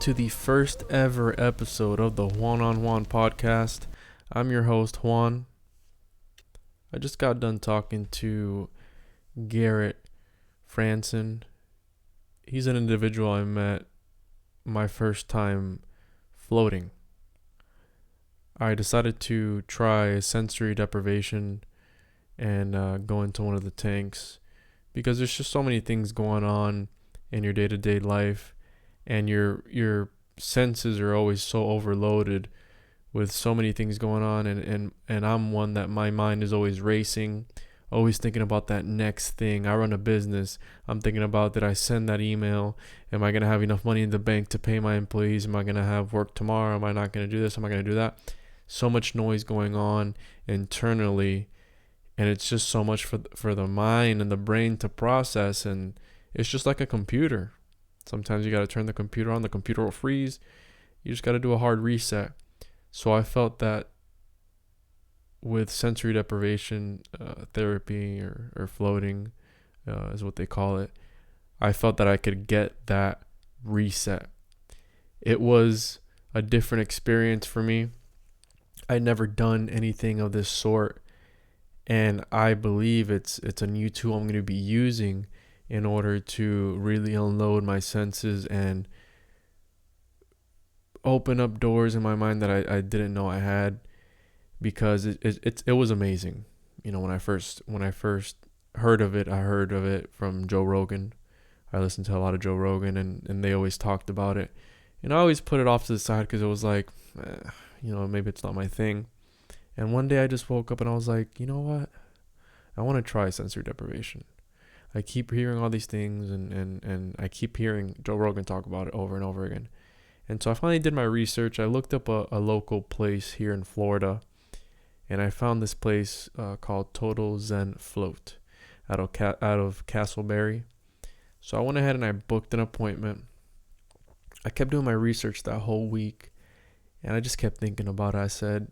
to the first ever episode of the Juan Podcast. I'm your host, Juan. I just got done talking to Garrett Frandsen. He's an individual I met my first time floating. I decided to try sensory deprivation and go into one of the tanks because there's just so many things going on in your day-to-day life, and your senses are always so overloaded with so many things going on, and I'm one that my mind is always racing, always thinking about that next thing. I run a business. I'm thinking about, did I send that email? Am I going to have enough money in the bank to pay my employees? Am I going to have work tomorrow? Am I not going to do this? Am I going to do that? So much noise going on internally, and it's just so much for the mind and the brain to process, and it's just like a computer. Sometimes you got to turn the computer on, the computer will freeze. You just got to do a hard reset. So I felt that with sensory deprivation therapy or floating is what they call it, I felt that I could get that reset. It was a different experience for me. I'd never done anything of this sort, and I believe it's a new tool I'm going to be using in order to really unload my senses and open up doors in my mind that I didn't know I had, because it was amazing. You know, when I first heard of it, I heard of it from Joe Rogan. I listened to a lot of Joe Rogan, and they always talked about it, and I always put it off to the side because it was like, maybe it's not my thing. And one day I just woke up and I was like, you know what? I want to try sensory deprivation. I keep hearing all these things, and I keep hearing Joe Rogan talk about it over and over again. And so I finally did my research. I looked up a local place here in Florida, and I found this place called Total Zen Float out of Castleberry. So I went ahead and I booked an appointment. I kept doing my research that whole week, and I just kept thinking about it. I said,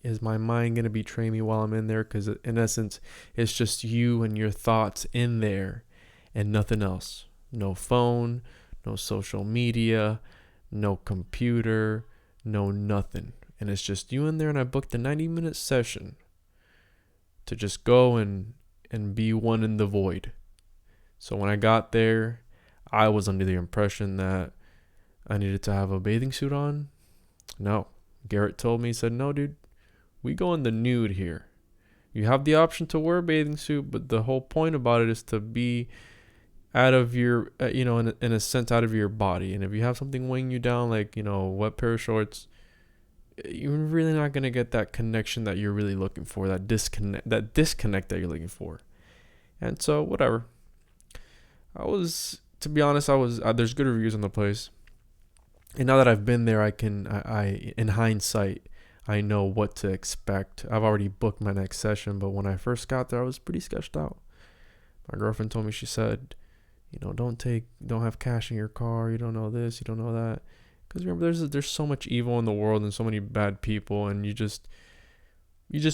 is my mind going to betray me while I'm in there? Because in essence, it's just you and your thoughts in there and nothing else. No phone, no social media, no computer, no nothing. And it's just you in there, and I booked a 90-minute session to just go and be one in the void. So when I got there, I was under the impression that I needed to have a bathing suit on. No. Garrett told me, he said, no, dude, we go in the nude here. You have the option to wear a bathing suit, but the whole point about it is to be out of your, in a sense, out of your body. And if you have something weighing you down, like, wet pair of shorts, you're really not going to get that connection that you're really looking for, that disconnect that you're looking for. And so, whatever. To be honest, there's good reviews on the place. And now that I've been there, I in hindsight, I know what to expect. I've already booked my next session, but when I first got there, I was pretty sketched out. My girlfriend told me, she said, don't have cash in your car. You don't know this, you don't know that. Because remember, there's so much evil in the world and so many bad people, and you just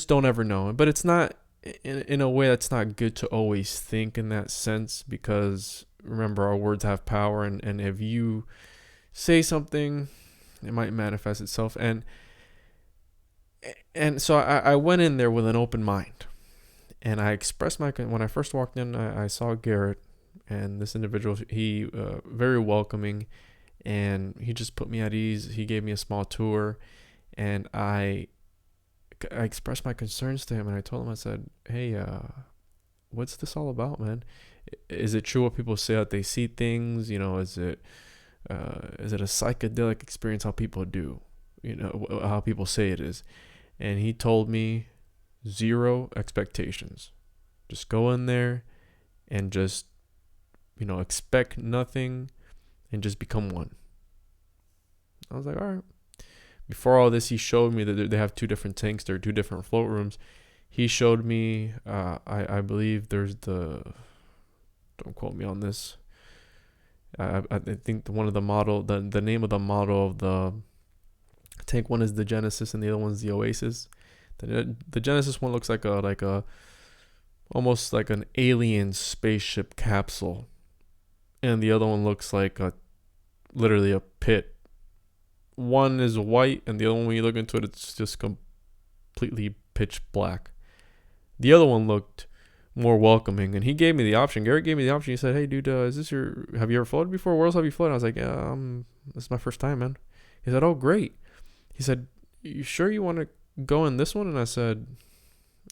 don't ever know. But it's not, in a way, that's not good to always think in that sense, because remember, our words have power, and if you say something, it might manifest itself. And so I went in there with an open mind, and I expressed when I first walked in, I saw Garrett, and this individual, he very welcoming, and he just put me at ease. He gave me a small tour, and I expressed my concerns to him, and I told him, I said, hey, what's this all about, man? Is it true what people say, that they see things? Is it a psychedelic experience, how people do, how people say it is? And he told me, 0 expectations. Just go in there and just, expect nothing and just become one. I was like, all right. Before all this, he showed me that they have 2 different tanks. There are 2 different float rooms. He showed me, I believe there's don't quote me on this. I think one of the model, the name of the model of the tank one is the Genesis and the other one's the Oasis. The Genesis one looks like a almost like an alien spaceship capsule, and the other one looks like literally a pit. One is white, and the other one, when you look into it, it's just completely pitch black. The other one looked more welcoming, and he gave me the option. Garrett gave me the option. He said, "Hey, dude, have you ever floated before? Where else have you floated?" I was like, "Yeah, this is my first time, man." He said, "Oh, great." He said, "You sure you want to go in this one?" And I said,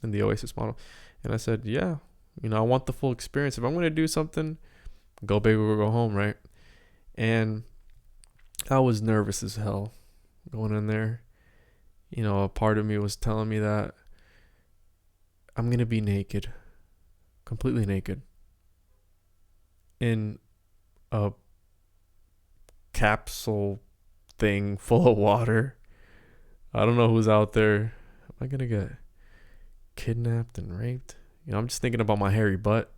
"In the Oasis model." And I said, "Yeah, I want the full experience. If I'm going to do something, go big or go home, right?" And I was nervous as hell going in there. A part of me was telling me that I'm going to be naked, completely naked, in a capsule thing full of water. I don't know who's out there. Am I going to get kidnapped and raped? I'm just thinking about my hairy butt.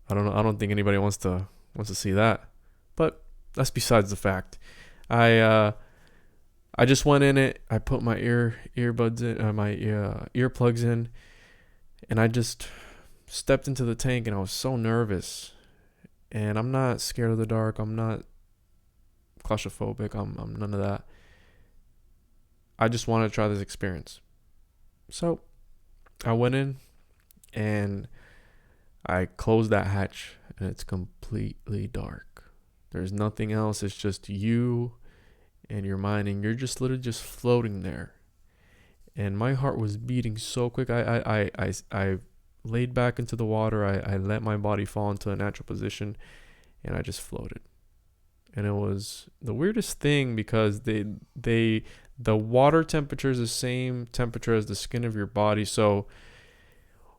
I don't know. I don't think anybody wants to see that. But that's besides the fact. I just went in it. I put my earbuds in, my earplugs in, and I just stepped into the tank, and I was so nervous. And I'm not scared of the dark. I'm not claustrophobic. I'm none of that. I just wanted to try this experience. So I went in, and I closed that hatch, and it's completely dark. There's nothing else. It's just you and your mind, and you're just literally just floating there. And my heart was beating so quick. I laid back into the water. I let my body fall into a natural position, and I just floated. And it was the weirdest thing, because the water temperature is the same temperature as the skin of your body. So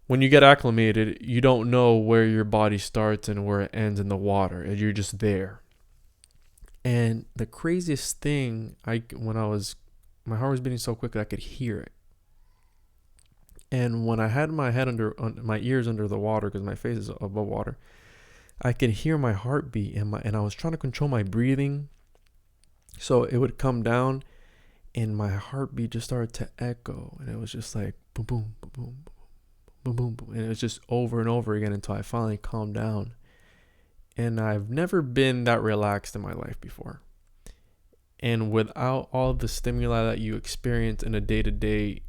when you get acclimated, you don't know where your body starts and where it ends in the water. You're just there. And the craziest thing, my heart was beating so quickly I could hear it. And when I had my head my ears under the water, because my face is above water, I could hear my heartbeat, and I was trying to control my breathing, so it would come down, and my heartbeat just started to echo, and it was just like boom, boom, boom, boom, boom, boom, boom, and it was just over and over again until I finally calmed down. And I've never been that relaxed in my life before. And without all the stimuli that you experience in your day-to-day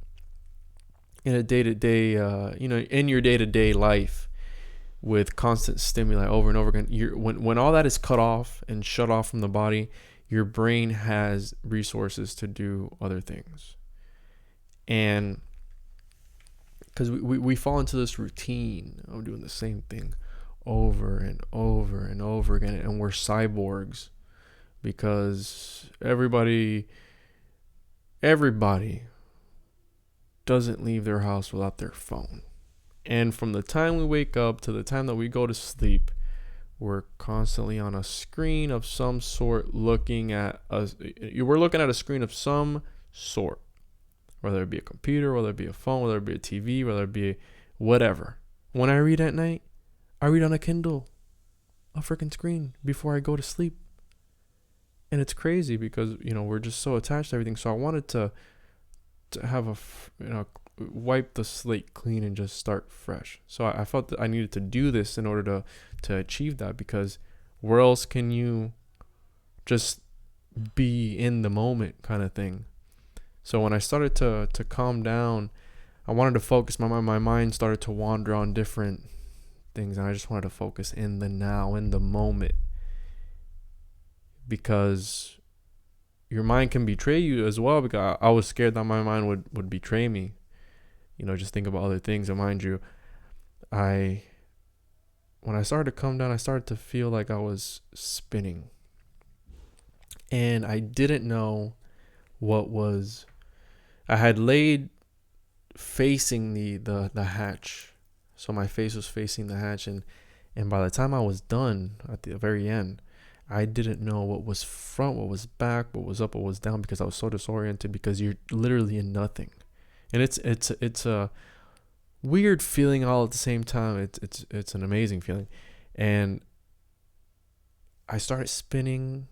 life, with constant stimuli over and over again, when all that is cut off and shut off from the body, your brain has resources to do other things. And because we fall into this routine of doing the same thing over and over and over again, and we're cyborgs, because everybody doesn't leave their house without their phone. And from the time we wake up to the time that we go to sleep, we're constantly on a screen of some sort, looking at a screen of some sort, whether it be a computer, whether it be a phone, whether it be a TV, whether it be whatever. When I read at night, I read on a Kindle, a freaking screen, before I go to sleep. And it's crazy, because we're just so attached to everything. So I wanted to have wipe the slate clean and just start fresh. So I felt that I needed to do this in order to achieve that, because where else can you just be in the moment kind of thing? So when I started to calm down, I wanted to focus. My mind started to wander on different things, and I just wanted to focus in the now, in the moment, because your mind can betray you as well. Because I was scared that my mind would betray me. Just think about other things. And mind you, when I started to calm down, I started to feel like I was spinning, and I didn't know what was. I had laid facing the hatch, so my face was facing the hatch, and by the time I was done at the very end, I didn't know what was front, what was back, what was up, what was down, because I was so disoriented, because you're literally in nothing. And it's a weird feeling all at the same time. It's an amazing feeling. And I started spinning,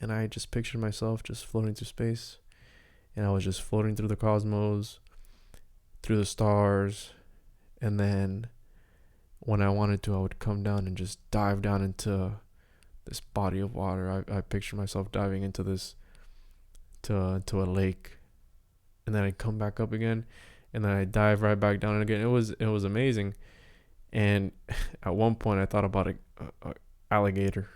and I just pictured myself just floating through space, and I was just floating through the cosmos, through the stars. And then when I wanted to, I would come down and just dive down into this body of water. I picture myself diving into this to a lake, and then I come back up again, and then I dive right back down again. It was amazing. And at one point I thought about a alligator.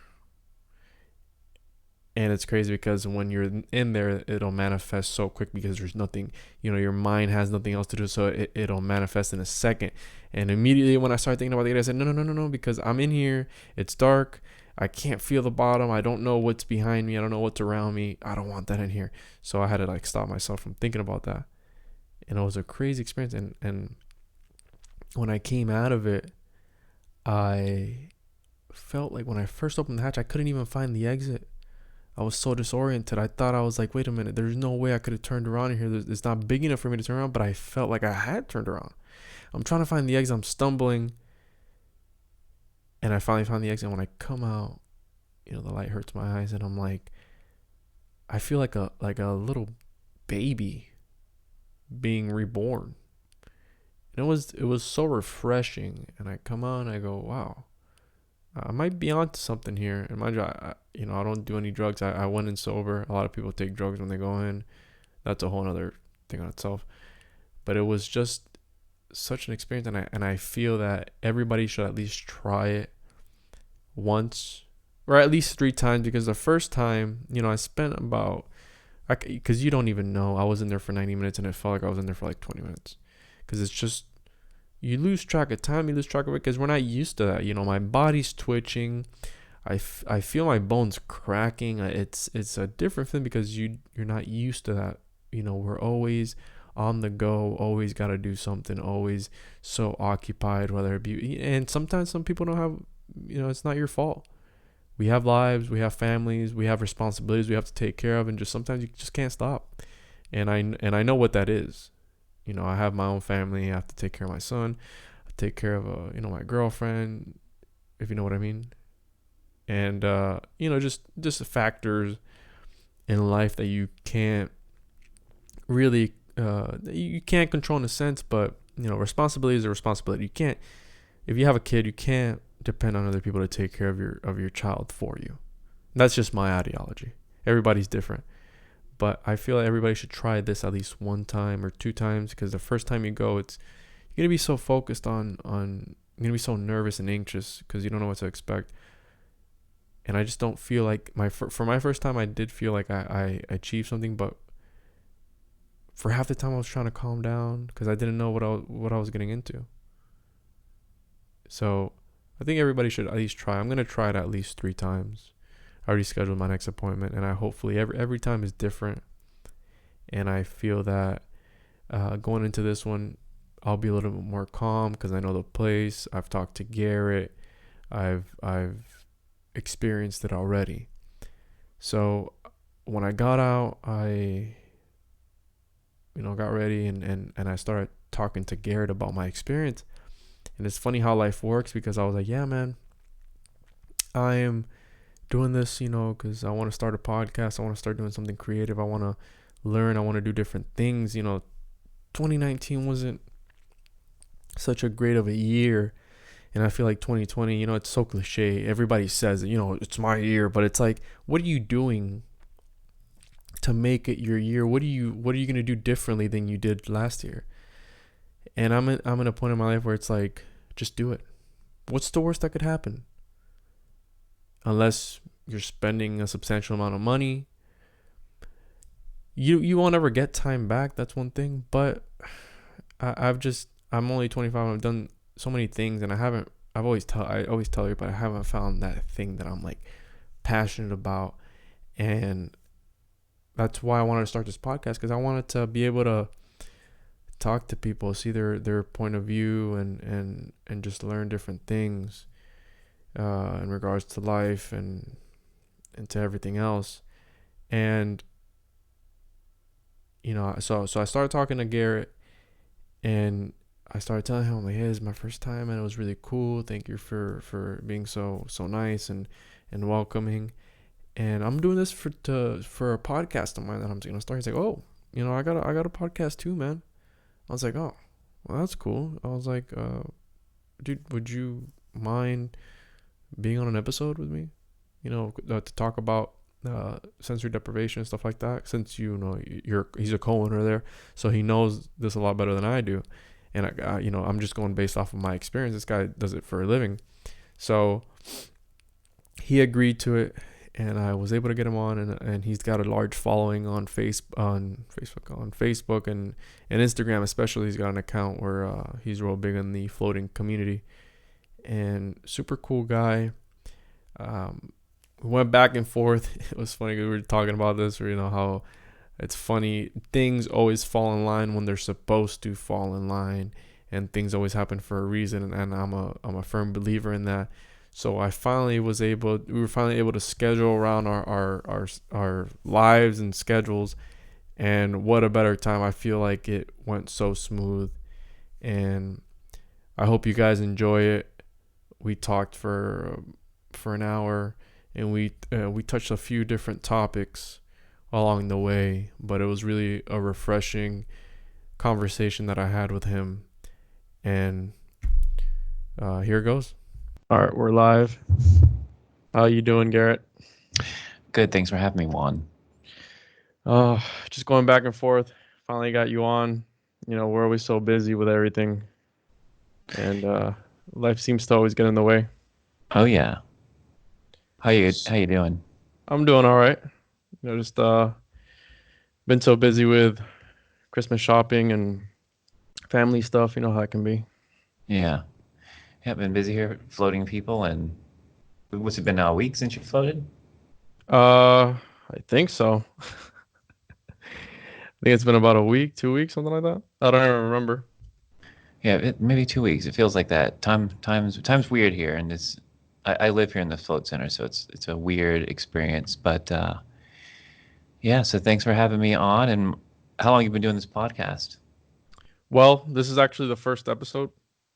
And it's crazy because when you're in there, it'll manifest so quick because there's nothing, your mind has nothing else to do. So it'll manifest in a second. And immediately when I started thinking about it, I said, no, because I'm in here. It's dark. I can't feel the bottom. I don't know what's behind me. I don't know what's around me. I don't want that in here. So I had to stop myself from thinking about that. And it was a crazy experience. And when I came out of it, I felt like when I first opened the hatch, I couldn't even find the exit. I was so disoriented. I thought, I was like, wait a minute, there's no way I could have turned around in here. It's not big enough for me to turn around, but I felt like I had turned around. I'm trying to find the exit. I'm stumbling. And I finally found the exit. And when I come out, the light hurts my eyes. And I'm like, I feel like a little baby being reborn. And it was so refreshing. And I come out and I go, wow, I might be onto something here. And mind you, I don't do any drugs. I went in sober. A lot of people take drugs when they go in. That's a whole other thing on itself. But it was just such an experience, and I feel that everybody should at least try it once, or at least 3 times. Because the first time, I spent because you don't even know. I was in there for 90 minutes, and it felt like I was in there for 20 minutes. Because it's just, you lose track of time, you lose track of it, because we're not used to that. My body's twitching. I feel my bones cracking. It's a different thing because you're not used to that. We're always on the go, always got to do something, always so occupied, whether it be, and sometimes some people don't have, it's not your fault. We have lives, we have families, we have responsibilities we have to take care of, and just sometimes you just can't stop. And I know what that is. I have my own family. I have to take care of my son. I take care of my girlfriend, if you know what I mean. And just factors in life that you can't really you can't control in a sense, but responsibility is a responsibility. You can't, if you have a kid, you can't depend on other people to take care of your child for you. That's just my ideology. Everybody's different, but I feel like everybody should try this at least 1 time or 2 times, because the first time you go, you're gonna be so focused on you're gonna be so nervous and anxious because you don't know what to expect. And I just don't feel like for my first time, I did feel like I achieved something, but for half the time I was trying to calm down because I didn't know what I was getting into. So I think everybody should at least try. I'm gonna try it at least 3 times. I already scheduled my next appointment, and I hopefully every time is different. And I feel that going into this one, I'll be a little bit more calm because I know the place. I've talked to Garrett. I've experienced it already. So when I got out, I got ready and I started talking to Garrett about my experience. And it's funny how life works, because I was like, yeah, man, I am doing this, because I want to start a podcast. I want to start doing something creative. I want to learn. I want to do different things. 2019 wasn't such a great of a year. And I feel like 2020, it's so cliche. Everybody says, it's my year, but it's like, what are you doing to make it your year? What are you going to do differently than you did last year? And I'm in a point in my life where it's like, just do it. What's the worst that could happen? Unless you're spending a substantial amount of money, you won't ever get time back. That's one thing. But I'm only 25. I've done so many things, and I always tell you, but I haven't found that thing that I'm passionate about. And that's why I wanted to start this podcast, because I wanted to be able to talk to people, see their point of view, and just learn different things in regards to life and to everything else. And so I started talking to Garrett, and I started telling him, hey, this is my first time, and it was really cool. Thank you for being so nice and welcoming. And I'm doing this for a podcast of mine that I'm going to start. He's like, oh, I got a podcast too, man. I was like, oh, well, that's cool. I was like, dude, would you mind being on an episode with me? to talk about sensory deprivation and stuff like that. Since he's a co-owner there, so he knows this a lot better than I do, and I'm just going based off of my experience. This guy does it for a living, so he agreed to it, and I was able to get him on, and he's got a large following on Facebook and Instagram especially. He's got an account where he's real big in the floating community, and super cool guy. We went back and forth. It was funny because we were talking about this, or how it's funny, things always fall in line when they're supposed to fall in line, and things always happen for a reason, and I'm a firm believer in that. So we were finally able to schedule around our lives and schedules, and what a better time. I feel like it went so smooth, and I hope you guys enjoy it. We talked for an hour, and we touched a few different topics along the way, but it was really a refreshing conversation that I had with him, and here it goes. All right, we're live. How you doing, Garrett? Good. Thanks for having me, Juan. Just going back and forth. Finally got you on. We're always so busy with everything, and life seems to always get in the way. Oh yeah. How you doing? I'm doing all right. Just been so busy with Christmas shopping and family stuff. You know how it can be. Yeah. Yeah, been busy here floating people, and what's it been now, a week since you floated? I think so. I think it's been about a week, 2 weeks, something like that. I don't even remember. Yeah, maybe 2 weeks. It feels like that. Time's weird here, and I live here in the float center, so it's a weird experience. But yeah, so thanks for having me on. And how long have you been doing this podcast? Well, this is actually the first episode.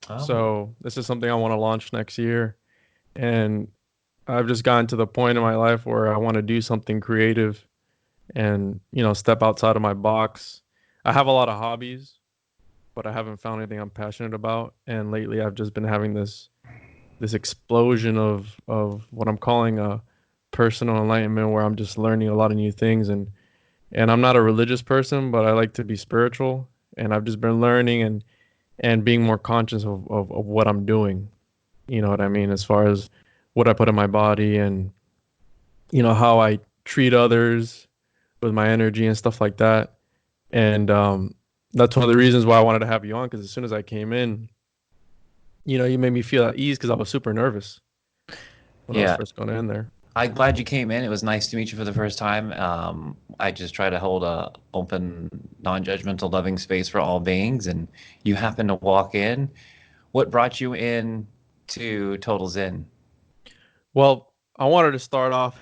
Oh. So this is something I want to launch next year. And I've just gotten to the point in my life where I want to do something creative and, step outside of my box. I have a lot of hobbies, but I haven't found anything I'm passionate about. And lately I've just been having this explosion of what I'm calling a personal enlightenment, where I'm just learning a lot of new things. And I'm not a religious person, but I like to be spiritual. And I've just been learning and being more conscious of what I'm doing. You know what I mean? As far as what I put in my body, and, how I treat others with my energy and stuff like that. And that's one of the reasons why I wanted to have you on, because as soon as I came in, you made me feel at ease, because I was super nervous when I was first going in there. I'm glad you came in. It was nice to meet you for the first time. I just try to hold a open, non-judgmental, loving space for all beings, and you happened to walk in. What brought you in to Total Zen? Well, I wanted to start off.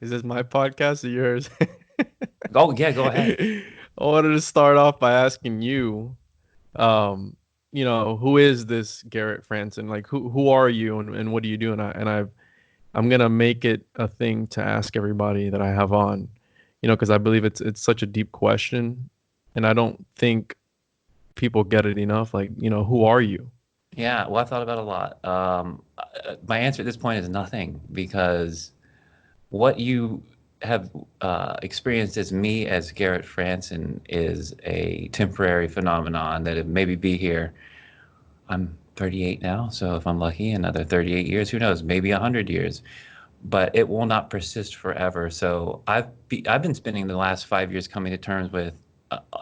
Is this my podcast or yours? Oh yeah, go ahead. I wanted to start off by asking you, who is this Garrett Frandsen? Like, who are you, and what do you do? I'm gonna make it a thing to ask everybody that I have on, because I believe it's such a deep question, and I don't think people get it enough. Like, who are you? Yeah, well, I thought about it a lot. My answer at this point is nothing, because what you have experienced as me, as Garett Frandsen, is a temporary phenomenon that it maybe be here. I'm 38 now, so if I'm lucky, another 38 years, who knows, maybe 100 years. But it will not persist forever. So I've been spending the last 5 years coming to terms with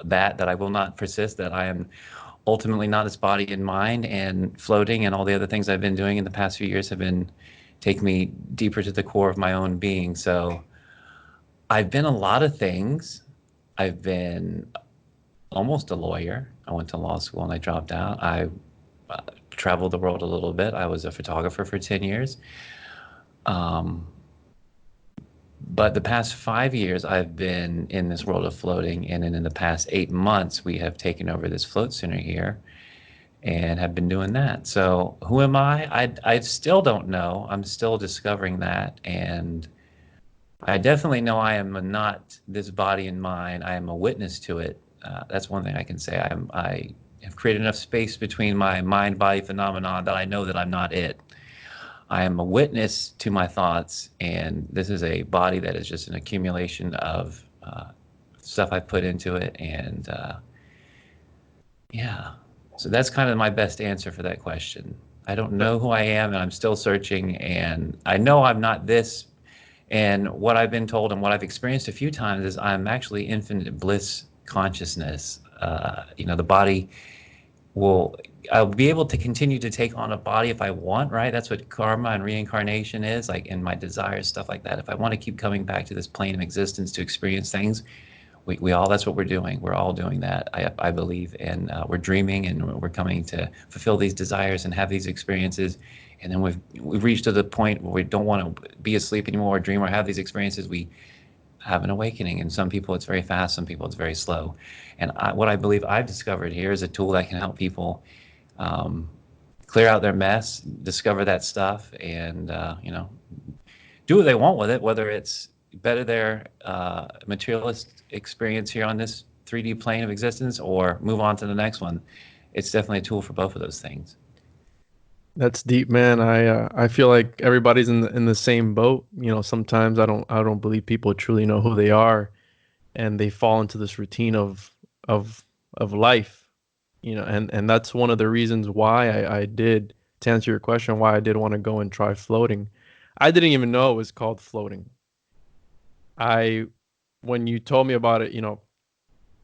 that I will not persist, that I am ultimately not this body and mind, and floating and all the other things I've been doing in the past few years have been taking me deeper to the core of my own being. So I've been a lot of things. I've been almost a lawyer. I went to law school and I dropped out. I traveled the world a little bit. I was a photographer for 10 years. But the past 5 years, I've been in this world of floating, and in the past 8 months, we have taken over this float center here and have been doing that. So who am I? I still don't know. I'm still discovering that, and I definitely know I am not this body and mind. I am a witness to it. That's one thing I can say. I have created enough space between my mind-body phenomenon that I know that I'm not it. I am a witness to my thoughts, and this is a body that is just an accumulation of stuff I put into it. And yeah, so that's kind of my best answer for that question. I don't know who I am, and I'm still searching, and I know I'm not this. And what I've been told and what I've experienced a few times is I'm actually infinite bliss consciousness. The body will, I'll be able to continue to take on a body if I want, right? That's what karma and reincarnation is, like in my desires, stuff like that. If I want to keep coming back to this plane of existence to experience things, we all, that's what we're doing. We're all doing that, I believe. And we're dreaming, and we're coming to fulfill these desires and have these experiences. And then we've reached to the point where we don't want to be asleep anymore or dream or have these experiences. We have an awakening. And some people it's very fast, some people it's very slow. And what I believe I've discovered here is a tool that can help people clear out their mess, discover that stuff, and do what they want with it, whether it's better their materialist experience here on this 3D plane of existence or move on to the next one. It's definitely a tool for both of those things. That's deep, man. I feel like everybody's in the same boat. Sometimes I don't believe people truly know who they are, and they fall into this routine of of life. And that's one of the reasons why I did, to answer your question, why I did want to go and try floating. I didn't even know it was called floating. I When you told me about it,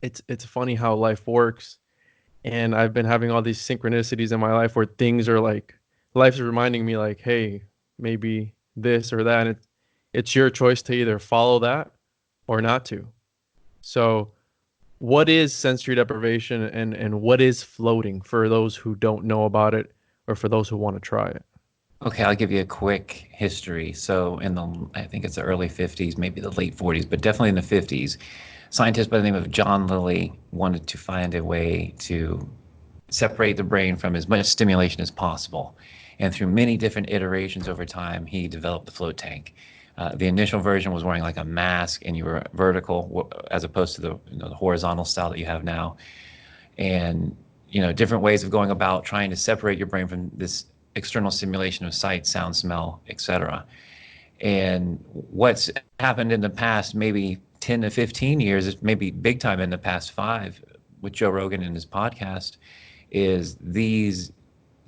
it's funny how life works. And I've been having all these synchronicities in my life where things are like, life's reminding me like, hey, maybe this or that. And it's your choice to either follow that or not to. So what is sensory deprivation, and what is floating for those who don't know about it, or for those who want to try it? Okay, I'll give you a quick history. So I think it's the early 50s, maybe the late 40s, but definitely in the 50s, scientists by the name of John Lilly wanted to find a way to separate the brain from as much stimulation as possible. And through many different iterations over time, he developed the float tank. The initial version was wearing like a mask, and you were vertical as opposed to the horizontal style that you have now. And different ways of going about trying to separate your brain from this external stimulation of sight, sound, smell, etc. And what's happened in the past maybe 10 to 15 years, maybe big time in the past 5 with Joe Rogan and his podcast, is these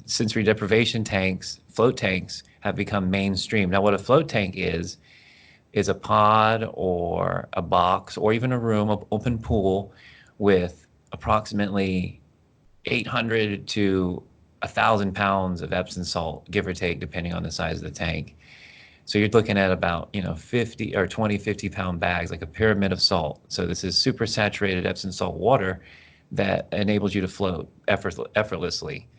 sensory deprivation tanks, float tanks, have become mainstream. Now, what a float tank is a pod or a box or even a room, an open pool with approximately 800 to 1,000 pounds of Epsom salt, give or take, depending on the size of the tank. So you're looking at about 50 or 20, 50-pound bags, like a pyramid of salt. So this is super saturated Epsom salt water that enables you to float effortlessly.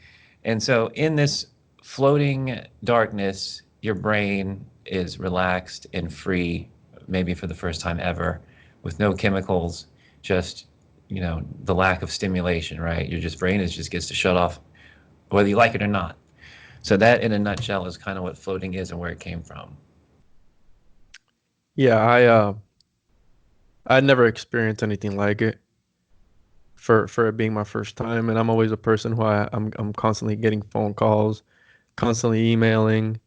And so in this floating darkness, your brain is relaxed and free, maybe for the first time ever, with no chemicals, just the lack of stimulation, right? Your just brain just gets to shut off, whether you like it or not. So that, in a nutshell, is kind of what floating is and where it came from. Yeah, I never experienced anything like it, for it being my first time. And I'm always a person who I'm constantly getting phone calls, constantly emailing,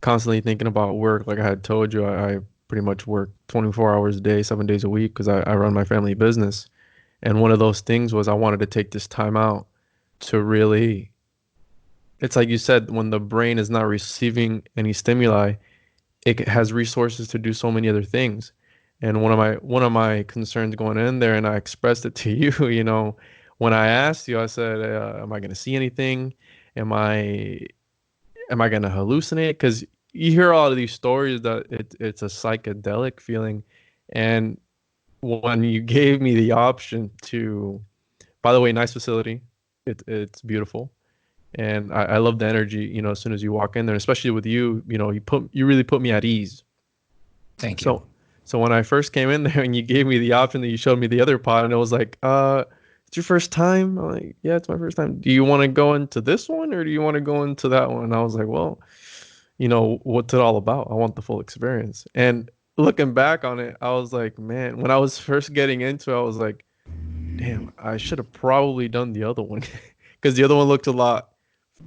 constantly thinking about work. Like I had told you, I pretty much work 24 hours a day, 7 days a week, because I run my family business. And one of those things was I wanted to take this time out to really, it's like you said, when the brain is not receiving any stimuli, it has resources to do so many other things. And one of my concerns going in there, and I expressed it to you, when I asked you, I said, "Am I going to see anything? Am I am I going to hallucinate?" Because you hear all of these stories that it's a psychedelic feeling, and when you gave me the option to, by the way, nice facility, it's beautiful. And I love the energy, as soon as you walk in there, especially with you, you really put me at ease. Thank you. So so when I first came in there and you gave me the option, that you showed me the other pod, and it was like, it's your first time? I'm like, yeah, it's my first time. Do you want to go into this one, or do you want to go into that one? And I was like, well, what's it all about? I want the full experience. And looking back on it, I was like, man, when I was first getting into it, I was like, damn, I should have probably done the other one, because the other one looked a lot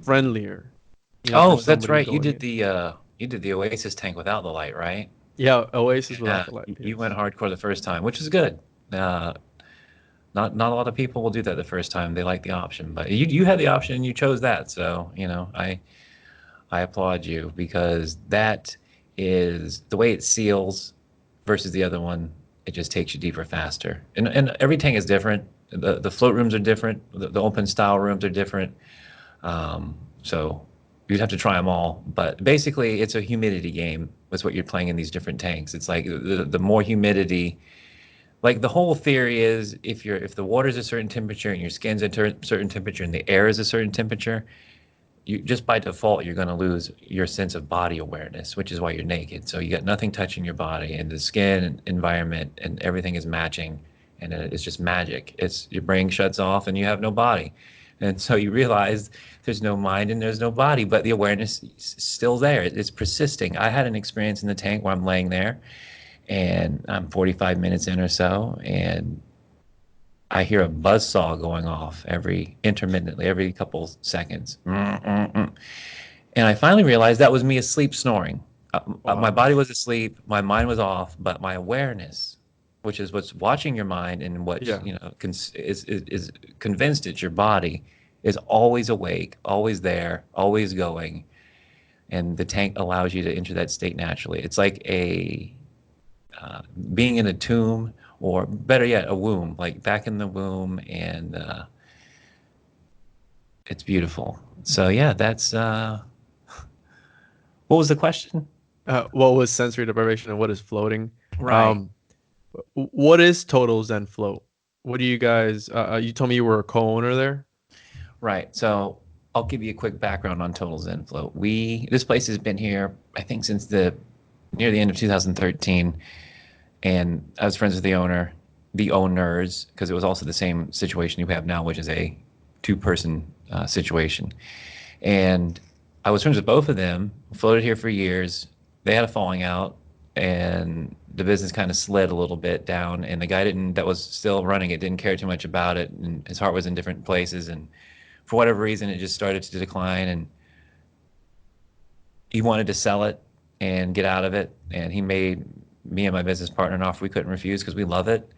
friendlier. for Oh, that's somebody right. going in. You did the Oasis tank without the light, right? Yeah, Oasis without Yeah, the light. you went Yes. hardcore the first time, which is good. Uh, not a lot of people will do that the first time. They like the option, but you had the option and you chose that. So, I applaud you because that is the way it seals versus the other one. It just takes you deeper faster. And every tank is different. The float rooms are different. The open style rooms are different. So you'd have to try them all. But basically, it's a humidity game. That's what you're playing in these different tanks. It's like the more humidity. Like the whole theory is if the water's a certain temperature and your skin's a certain temperature and the air is a certain temperature, you just by default you're going to lose your sense of body awareness, which is why you're naked. So you got nothing touching your body, and the skin and environment and everything is matching, and it's just magic. It's your brain shuts off and you have no body, and so you realize there's no mind and there's no body, but the awareness is still there. It's persisting. I had an experience in the tank where I'm laying there, and I'm 45 minutes in or so, and I hear a buzz saw going off intermittently, every couple seconds. And I finally realized that was me asleep snoring. My Wow. body was asleep, my mind was off, but my awareness, which is what's watching your mind and what, Yeah. is convinced it's your body, is always awake, always there, always going. And the tank allows you to enter that state naturally. It's like being in a tomb, or better yet, a womb, like back in the womb, and it's beautiful. So yeah, that's what was the question? What was sensory deprivation and what is floating? Right, Um, what is Total Zen Float? What do you guys? You told me you were a co-owner there. right. So I'll give you a quick background on Total Zen Float. This place has been here, I think, since the near the end of 2013, and I was friends with the owners, because it was also the same situation you have now, which is a two-person situation. And I was friends with both of them, floated here for years. They had a falling out, and the business kind of slid a little bit down. And the guy that was still running it didn't care too much about it, and his heart was in different places. And for whatever reason, it just started to decline. And he wanted to sell it and get out of it. And he made me and my business partner an offer we couldn't refuse because we love it.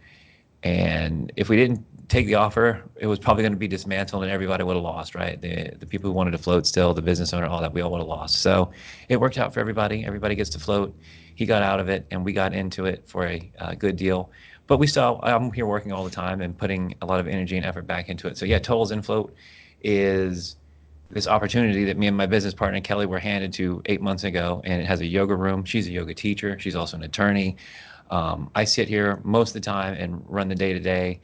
And if we didn't take the offer, it was probably going to be dismantled and everybody would have lost, right? The people who wanted to float still, the business owner, all that, we all would have lost. So it worked out for everybody. Everybody gets to float. He got out of it and we got into it for a good deal. But I'm here working all the time and putting a lot of energy and effort back into it. So yeah, Total Zen Float is this opportunity that me and my business partner Kelly were handed to 8 months ago, and it has a yoga room. She's a yoga teacher. She's also an attorney. I sit here most of the time and run the day to day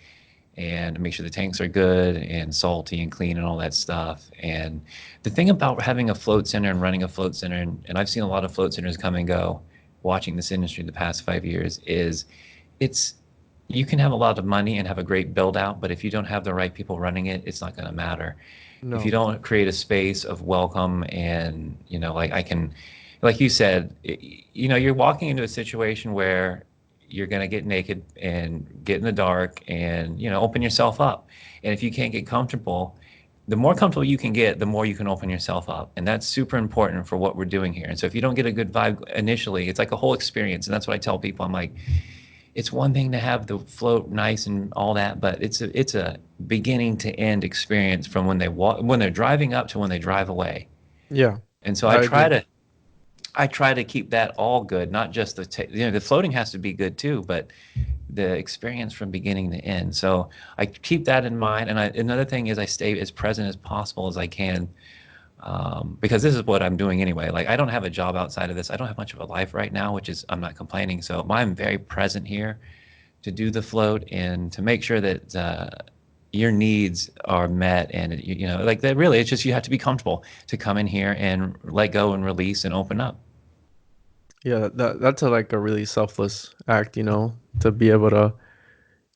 and make sure the tanks are good and salty and clean and all that stuff. And the thing about having a float center and running a float center, and I've seen a lot of float centers come and go watching this industry the past 5 years, is it's you can have a lot of money and have a great build out, but if you don't have the right people running it, it's not going to matter. If you No. don't create a space of welcome and, like you said, you're walking into a situation where you're going to get naked and get in the dark and, open yourself up. And if you can't get comfortable, the more comfortable you can get, the more you can open yourself up. And that's super important for what we're doing here. And so if you don't get a good vibe initially, it's like a whole experience. And that's what I tell people. I'm like, it's one thing to have the float nice and all that, but it's a beginning to end experience from when they're driving up to when they drive away. Yeah, And so I agree. I try to keep that all good, not just the floating has to be good too, but the experience from beginning to end. So I keep that in mind. And another thing is I stay as present as possible as I can, because this is what I'm doing anyway. Like I don't have a job outside of this. I don't have much of a life right now, which is I'm not complaining. So I'm very present here to do the float and to make sure that your needs are met. And like that, really, it's just you have to be comfortable to come in here and let go and release and open up. Yeah, that's like a really selfless act, to be able to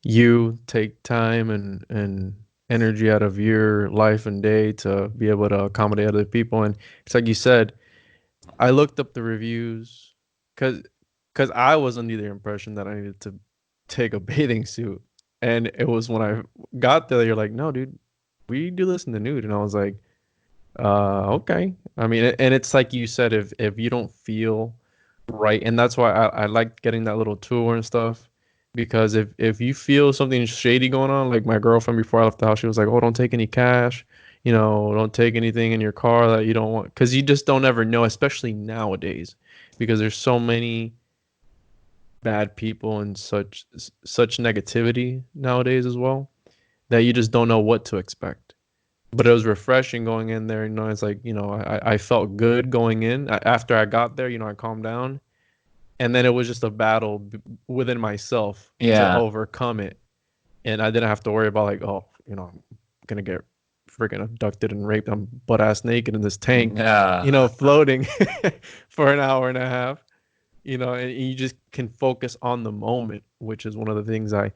you take time and energy out of your life and day to be able to accommodate other people. And it's like you said, I looked up the reviews because I was under the impression that I needed to take a bathing suit. And it was when I got there, you're like, no, dude, we do this in the nude. And I was like, Okay. I mean, and it's like you said, if you don't feel right, and that's why I like getting that little tour and stuff, because if you feel something shady going on, like my girlfriend before I left the house, she was like, "Oh, don't take any cash, don't take anything in your car that you don't want," because you just don't ever know, especially nowadays, because there's so many bad people and such negativity nowadays as well that you just don't know what to expect. But it was refreshing going in there. It's like, I felt good going in. After I got there, I calmed down. And then it was just a battle within myself to Yeah. overcome it. And I didn't have to worry about, like, oh, I'm going to get freaking abducted and raped. I'm butt ass naked in this tank, Yeah. floating for an hour and a half, and you just can focus on the moment, which is one of the things I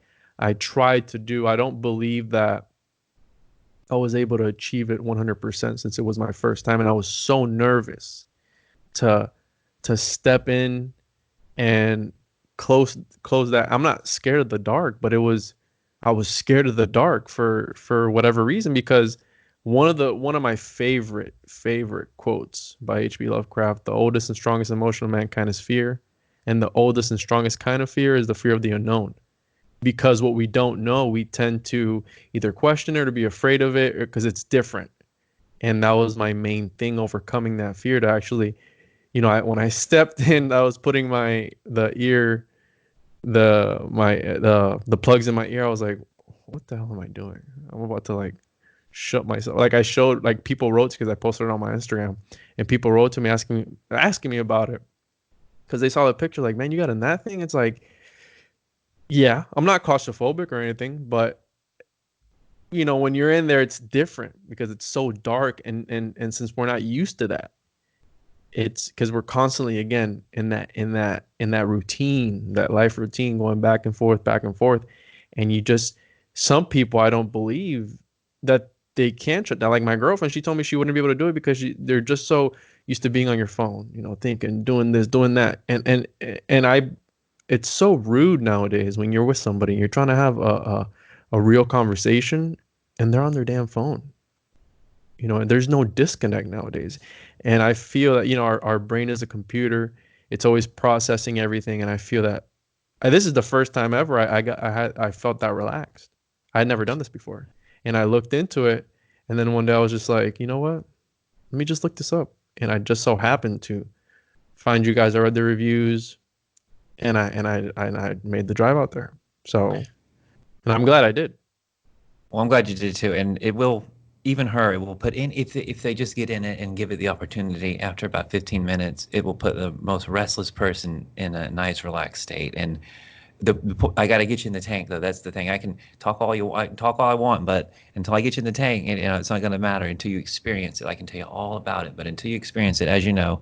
tried to do. I don't believe that I was able to achieve it 100% since it was my first time, and I was so nervous to to step in and close that. I'm not scared of the dark, but I was scared of the dark for whatever reason, because one of my favorite quotes by H.P. Lovecraft: "The oldest and strongest emotion of mankind is fear, and the oldest and strongest kind of fear is the fear of the unknown." Because what we don't know, we tend to either question it or be afraid of it because it's different. And that was my main thing, overcoming that fear, to actually, when I stepped in, I was putting the plugs in my ear. I was like, what the hell am I doing? I'm about to, like, shut myself. Like, I showed, like, people wrote, because I posted it on my Instagram, and people wrote to me asking me about it, because they saw the picture, like, man, you got in that thing. It's like, yeah, I'm not claustrophobic or anything, but when you're in there, it's different because it's so dark, and since we're not used to that, it's because we're constantly, again, in that routine, that life routine, going back and forth, and some people, I don't believe that they can shut down. Like my girlfriend, she told me she wouldn't be able to do it because they're just so used to being on your phone, thinking, doing this, doing that, and I it's so rude nowadays when you're with somebody, you're trying to have a real conversation, and they're on their damn phone. And there's no disconnect nowadays. And I feel that, our brain is a computer. It's always processing everything. And I feel that this is the first time ever I felt that relaxed. I had never done this before. And I looked into it. And then one day I was just like, you know what? Let me just look this up. And I just so happened to find you guys. I read the reviews, and I made the drive out there. So, and I'm glad I did. Well, I'm glad you did too. And it will, even her, it will put in, if they just get in it and give it the opportunity, after about 15 minutes, it will put the most restless person in a nice, relaxed state. And I got to get you in the tank, though. That's the thing. I can talk all I want, but until I get you in the tank, it's not going to matter until you experience it. I can tell you all about it, but until you experience it, as you know,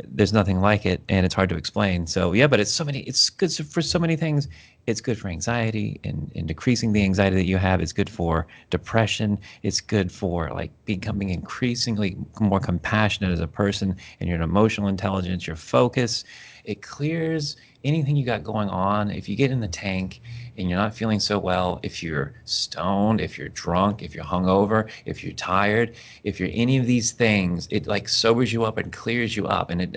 there's nothing like it, and it's hard to explain. So yeah, but it's good for so many things. It's good for anxiety and decreasing the anxiety that you have. It's good for depression. It's good for like becoming increasingly more compassionate as a person, and your emotional intelligence, your focus. It clears anything you got going on. If you get in the tank and you're not feeling so well, if you're stoned, if you're drunk, if you're hungover, if you're tired, if you're any of these things, it like sobers you up and clears you up. And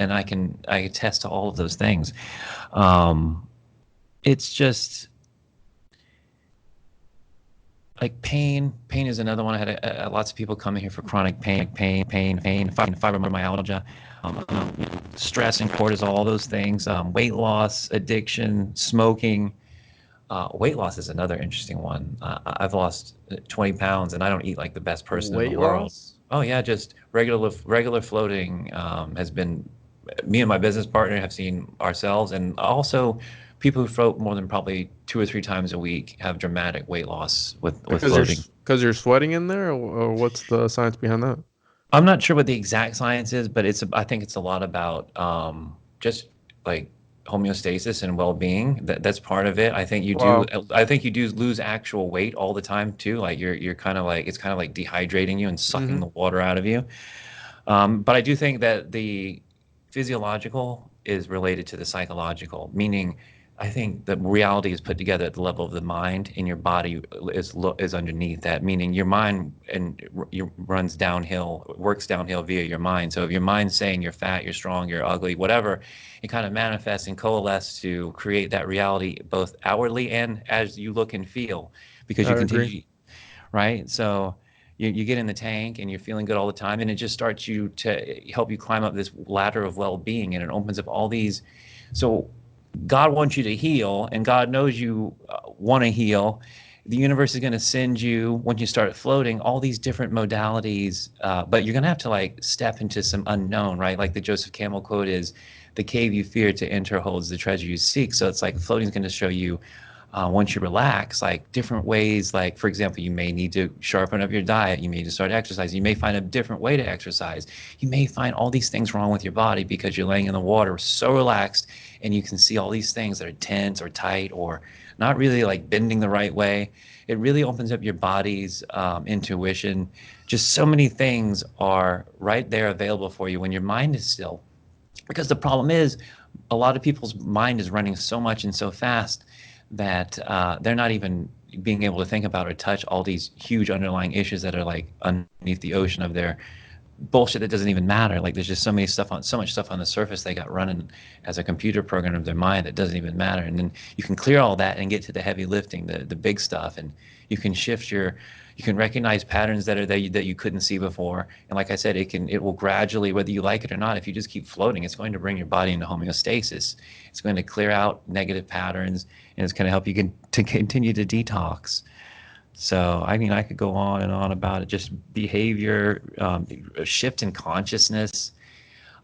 I attest to all of those things. Um, it's just like pain. Pain is another one. I had lots of people coming here for chronic pain, fibromyalgia, stress and cortisol, all those things, weight loss, addiction, smoking. Weight loss is another interesting one. I've lost 20 pounds, and I don't eat like the best person in the Weight world. loss? Oh yeah, just regular floating has been. Me and my business partner have seen ourselves, and also people who float more than probably 2 or 3 times a week have dramatic weight loss with Because you're floating. because you're sweating in there, or what's the science behind that? I'm not sure what the exact science is, but I think it's a lot about just like homeostasis and well-being. That's part of it. Wow. I think you do lose actual weight all the time too. Like you're kind of like, it's kind of like dehydrating you and sucking Mm-hmm. the water out of you. But I do think that the physiological is related to the psychological, meaning I think the reality is put together at the level of the mind, and your body is underneath that. Meaning, your mind runs downhill, works downhill via your mind. So if your mind's saying you're fat, you're strong, you're ugly, whatever, it kind of manifests and coalesces to create that reality, both outwardly and as you look and feel, because I you agree. continue, right? So you get in the tank and you're feeling good all the time, and it just starts you to help you climb up this ladder of well-being, and it opens up all these. So God wants you to heal, and God knows you want to heal. The universe is going to send you, when you start floating, all these different modalities, but you're going to have to like step into some unknown, right? Like the Joseph Campbell quote is, "The cave you fear to enter holds the treasure you seek." So it's like floating is going to show you, once you relax, like different ways. Like, for example, you may need to sharpen up your diet. You may need to start exercising. You may find a different way to exercise. You may find all these things wrong with your body because you're laying in the water so relaxed, and you can see all these things that are tense or tight or not really like bending the right way. It really opens up your body's intuition. Just so many things are right there available for you when your mind is still. Because the problem is, a lot of people's mind is running so much and so fast that they're not even being able to think about or touch all these huge underlying issues that are like underneath the ocean of their bullshit that doesn't even matter. Like there's just so much stuff on the surface they got running as a computer program of their mind that doesn't even matter. And then you can clear all that and get to the heavy lifting, the big stuff, and you can you can recognize patterns that you couldn't see before. And like I said, it will gradually, whether you like it or not, if you just keep floating, it's going to bring your body into homeostasis. It's going to clear out negative patterns, and it's going to help you to continue to detox. So, I mean, I could go on and on about it. Just behavior, a shift in consciousness.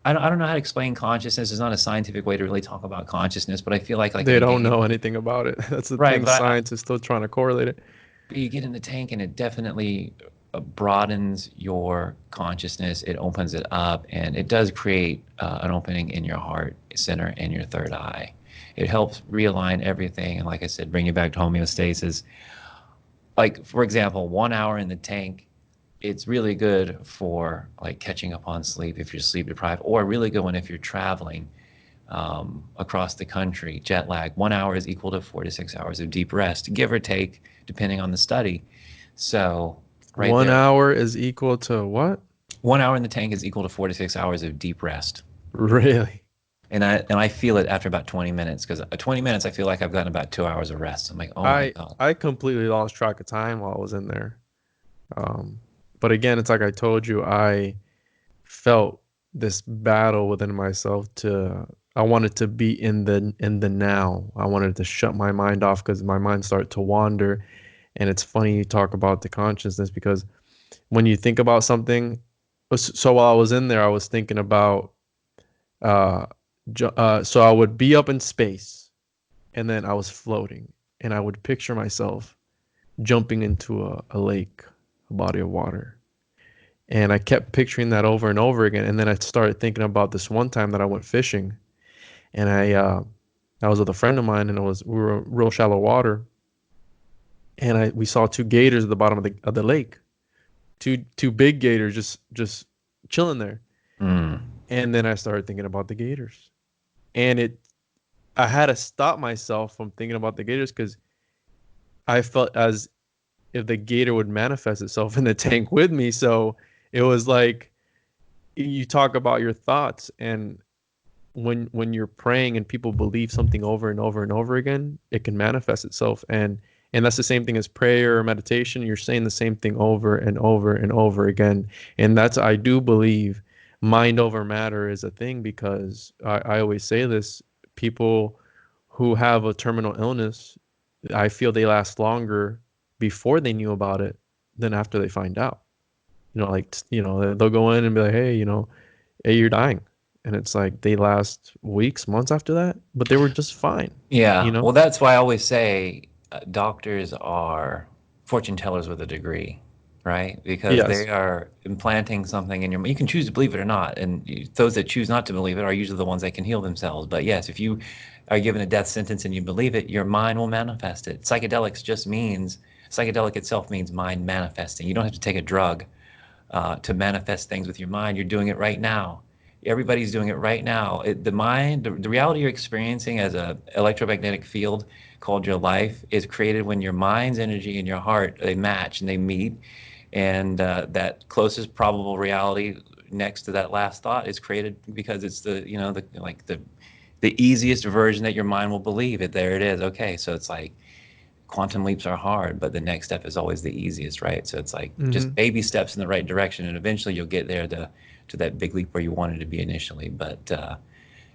I don't know how to explain consciousness. There's not a scientific way to really talk about consciousness, but I feel like in They a don't game, know anything about it. That's the right? thing. Science is still trying to correlate it. You get in the tank, and it definitely broadens your consciousness. It opens it up, and it does create an opening in your heart center and your third eye. It helps realign everything, and like I said, bring you back to homeostasis. Like, for example, 1 hour in the tank, it's really good for like catching up on sleep if you're sleep deprived, or really good one if you're traveling across the country. Jet lag, 1 hour is equal to 4 to 6 hours of deep rest, give or take, depending on the study. So right One there, hour is equal to what? 1 hour in the tank is equal to 4 to 6 hours of deep rest. Really? And I feel it after about 20 minutes, because 20 minutes I feel like I've gotten about 2 hours of rest. I'm like, oh my I God. I completely lost track of time while I was in there. Um, but again, it's like I told you, I felt this battle within myself to I wanted to be in the now. I wanted to shut my mind off because my mind started to wander. And it's funny you talk about the consciousness because when you think about something, so while I was in there, I was thinking about uh, so I would be up in space and then I was floating and I would picture myself jumping into a lake, a body of water. And I kept picturing that over and over again. And then I started thinking about this one time that I went fishing and I was with a friend of mine and we were in real shallow water and we saw two gators at the bottom of the lake. Two big gators just chilling there. Mm. And then I started thinking about the gators. And I had to stop myself from thinking about the gators because I felt as if the gator would manifest itself in the tank with me. So it was like you talk about your thoughts and when you're praying and people believe something over and over and over again, it can manifest itself. And that's the same thing as prayer or meditation. You're saying the same thing over and over and over again. And that's, I do believe mind over matter is a thing because I always say this, people who have a terminal illness, I feel they last longer before they knew about it than after they find out. Like, they'll go in and be like, hey, hey, you're dying. And it's like they last weeks, months after that, but they were just fine, you Yeah, know? well, that's why I always say doctors are fortune tellers with a degree, right? Because Yes. they are implanting something in your. You can choose to believe it or not, and those that choose not to believe it are usually the ones that can heal themselves. But yes, if you are given a death sentence and you believe it, your mind will manifest it. Psychedelic itself means mind manifesting. You don't have to take a drug to manifest things with your mind. You're doing it right now. Everybody's doing it right now. The mind, the reality you're experiencing as a electromagnetic field called your life is created when your mind's energy and your heart, they match and they meet. And that closest probable reality next to that last thought is created because it's the easiest version that your mind will believe it. There it is. Okay, so it's like quantum leaps are hard, but the next step is always the easiest, right? So it's like just baby steps in the right direction, and eventually you'll get there to that big leap where you wanted to be initially. But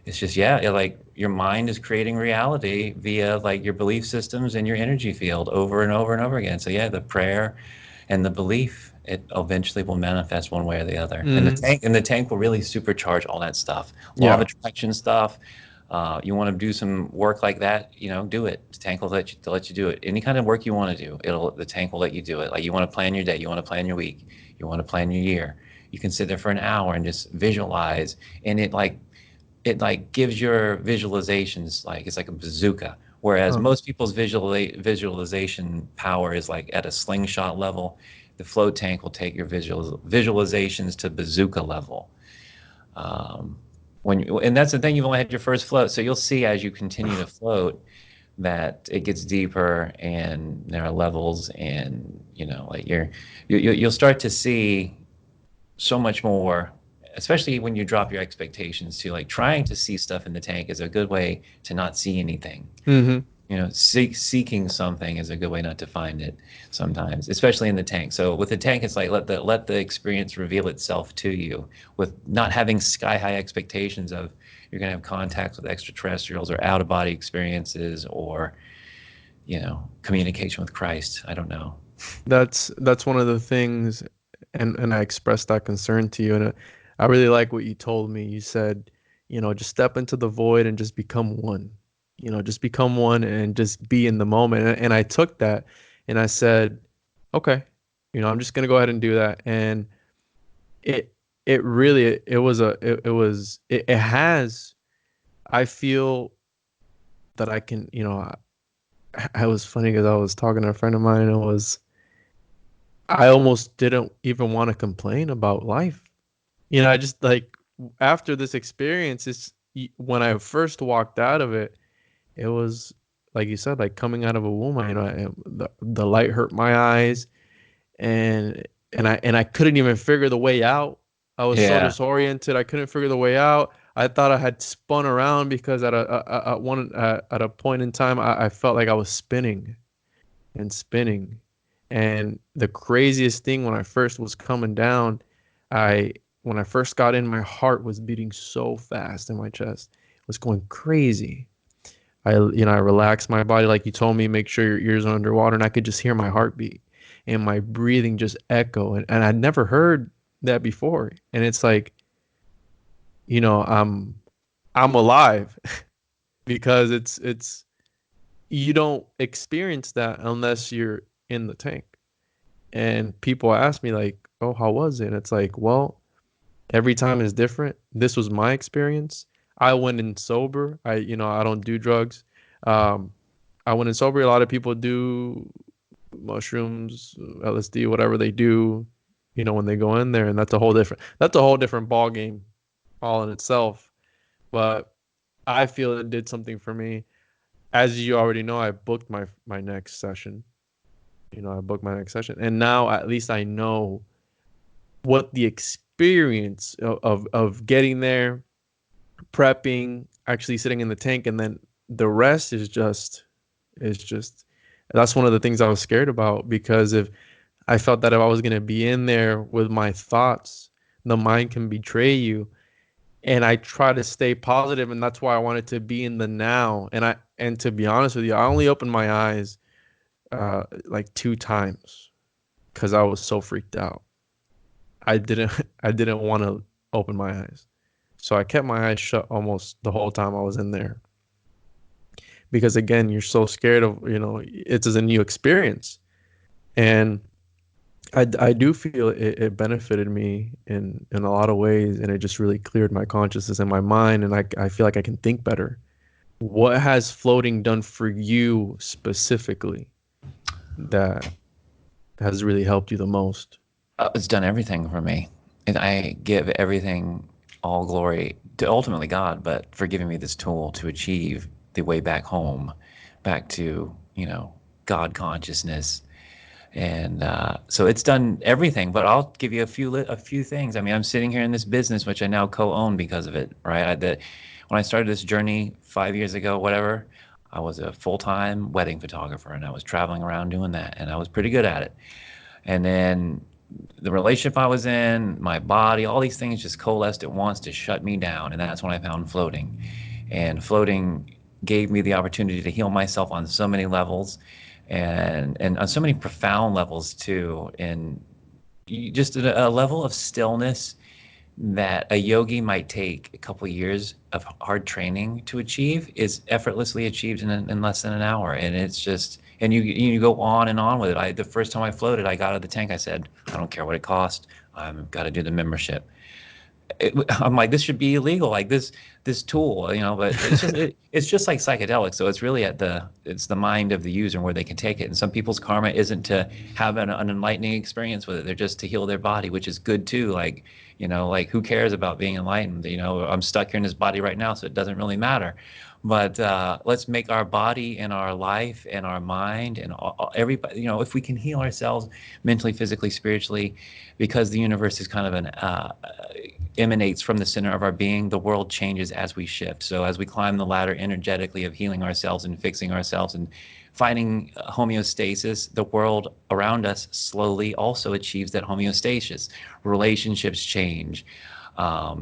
it's just, like your mind is creating reality via like your belief systems and your energy field over and over and over again. So the prayer and the belief, it eventually will manifest one way or the other. And the tank will really supercharge all that stuff. Law of Yeah. attraction stuff. You want to do some work like that, do it. The tank will let you do it. Any kind of work you want to do, the tank will let you do it. Like you want to plan your day, you want to plan your week, you want to plan your year. You can sit there for an hour and just visualize, and it gives your visualizations like it's like a bazooka. Whereas most people's visualization power is like at a slingshot level, the float tank will take your visualizations to bazooka level. And that's the thing, you've only had your first float, so you'll see as you continue to float that it gets deeper and there are levels, and like you'll start to see so much more, especially when you drop your expectations too. Like trying to see stuff in the tank is a good way to not see anything. Seeking something is a good way not to find it sometimes, especially in the tank. So with the tank, it's like let the experience reveal itself to you, with not having sky high expectations of you're going to have contacts with extraterrestrials or out of body experiences or communication with Christ. I don't know. That's one of the things, and I expressed that concern to you, and I really like what you told me. You said, just step into the void and just become one. Just become one and just be in the moment. And I took that and I said, okay, I'm just gonna go ahead and do that. And it really it has. I feel that I can, I was funny because I was talking to a friend of mine, and I almost didn't even want to complain about life. I just like, after this experience, when I first walked out of it, it was like you said, like coming out of a womb. The light hurt my eyes, and I couldn't even figure the way out. I was so disoriented. I couldn't figure the way out. I thought I had spun around because at a point in time, I felt like I was spinning and spinning. And the craziest thing, when I first was coming down, when I first got in, my heart was beating so fast in my chest. It was going crazy. I relaxed my body, like you told me, make sure your ears are underwater, and I could just hear my heartbeat and my breathing just echo. And I'd never heard that before. And it's like, I'm alive because it's you don't experience that unless you're in the tank. And people ask me like, oh, how was it? And it's like, well, every time is different. This was my experience. I went in sober. I don't do drugs. I went in sober. A lot of people do mushrooms, LSD, whatever they do, when they go in there, and that's a whole different ball game all in itself. But I feel it did something for me. As you already know, I booked my next session. I booked my next session, and now at least I know what the experience of getting there, prepping, actually sitting in the tank, and then the rest is just that's one of the things I was scared about, because if I felt that if I was going to be in there with my thoughts, the mind can betray you. And I try to stay positive, and that's why I wanted to be in the now. And to be honest with you, I only opened my eyes like 2 times because I was so freaked out. I didn't want to open my eyes. So I kept my eyes shut almost the whole time I was in there. Because again, you're so scared of, it's a new experience. And I do feel it benefited me in a lot of ways, and it just really cleared my consciousness and my mind, and I feel like I can think better. What has floating done for you specifically that has really helped you the most? It's done everything for me. And I give everything all glory to ultimately God, but for giving me this tool to achieve the way back home, back to, God consciousness. And so it's done everything. But I'll give you a few things. I mean, I'm sitting here in this business, which I now co-own because of it, right? When I started this journey 5 years ago, whatever, I was a full-time wedding photographer, and I was traveling around doing that, and I was pretty good at it. And then the relationship I was in, my body, all these things just coalesced at once to shut me down. And that's when I found floating. And floating gave me the opportunity to heal myself on so many levels, and on so many profound levels too. And just a level of stillness that a yogi might take a couple of years of hard training to achieve is effortlessly achieved in less than an hour. And it's just, and you go on and on with it. The first time I floated, I got out of the tank. I said, I don't care what it costs. I've got to do the membership. I'm like, this should be illegal, like this tool, but it's just like psychedelics. So it's really it's the mind of the user where they can take it. And some people's karma isn't to have an enlightening experience with it. They're just to heal their body, which is good too. Like, like who cares about being enlightened? I'm stuck here in this body right now, so it doesn't really matter. But let's make our body and our life and our mind and everybody, if we can heal ourselves mentally, physically, spiritually, because the universe is kind of emanates from the center of our being, the world changes as we shift. So as we climb the ladder energetically of healing ourselves and fixing ourselves and finding homeostasis, the world around us slowly also achieves that homeostasis. Relationships change.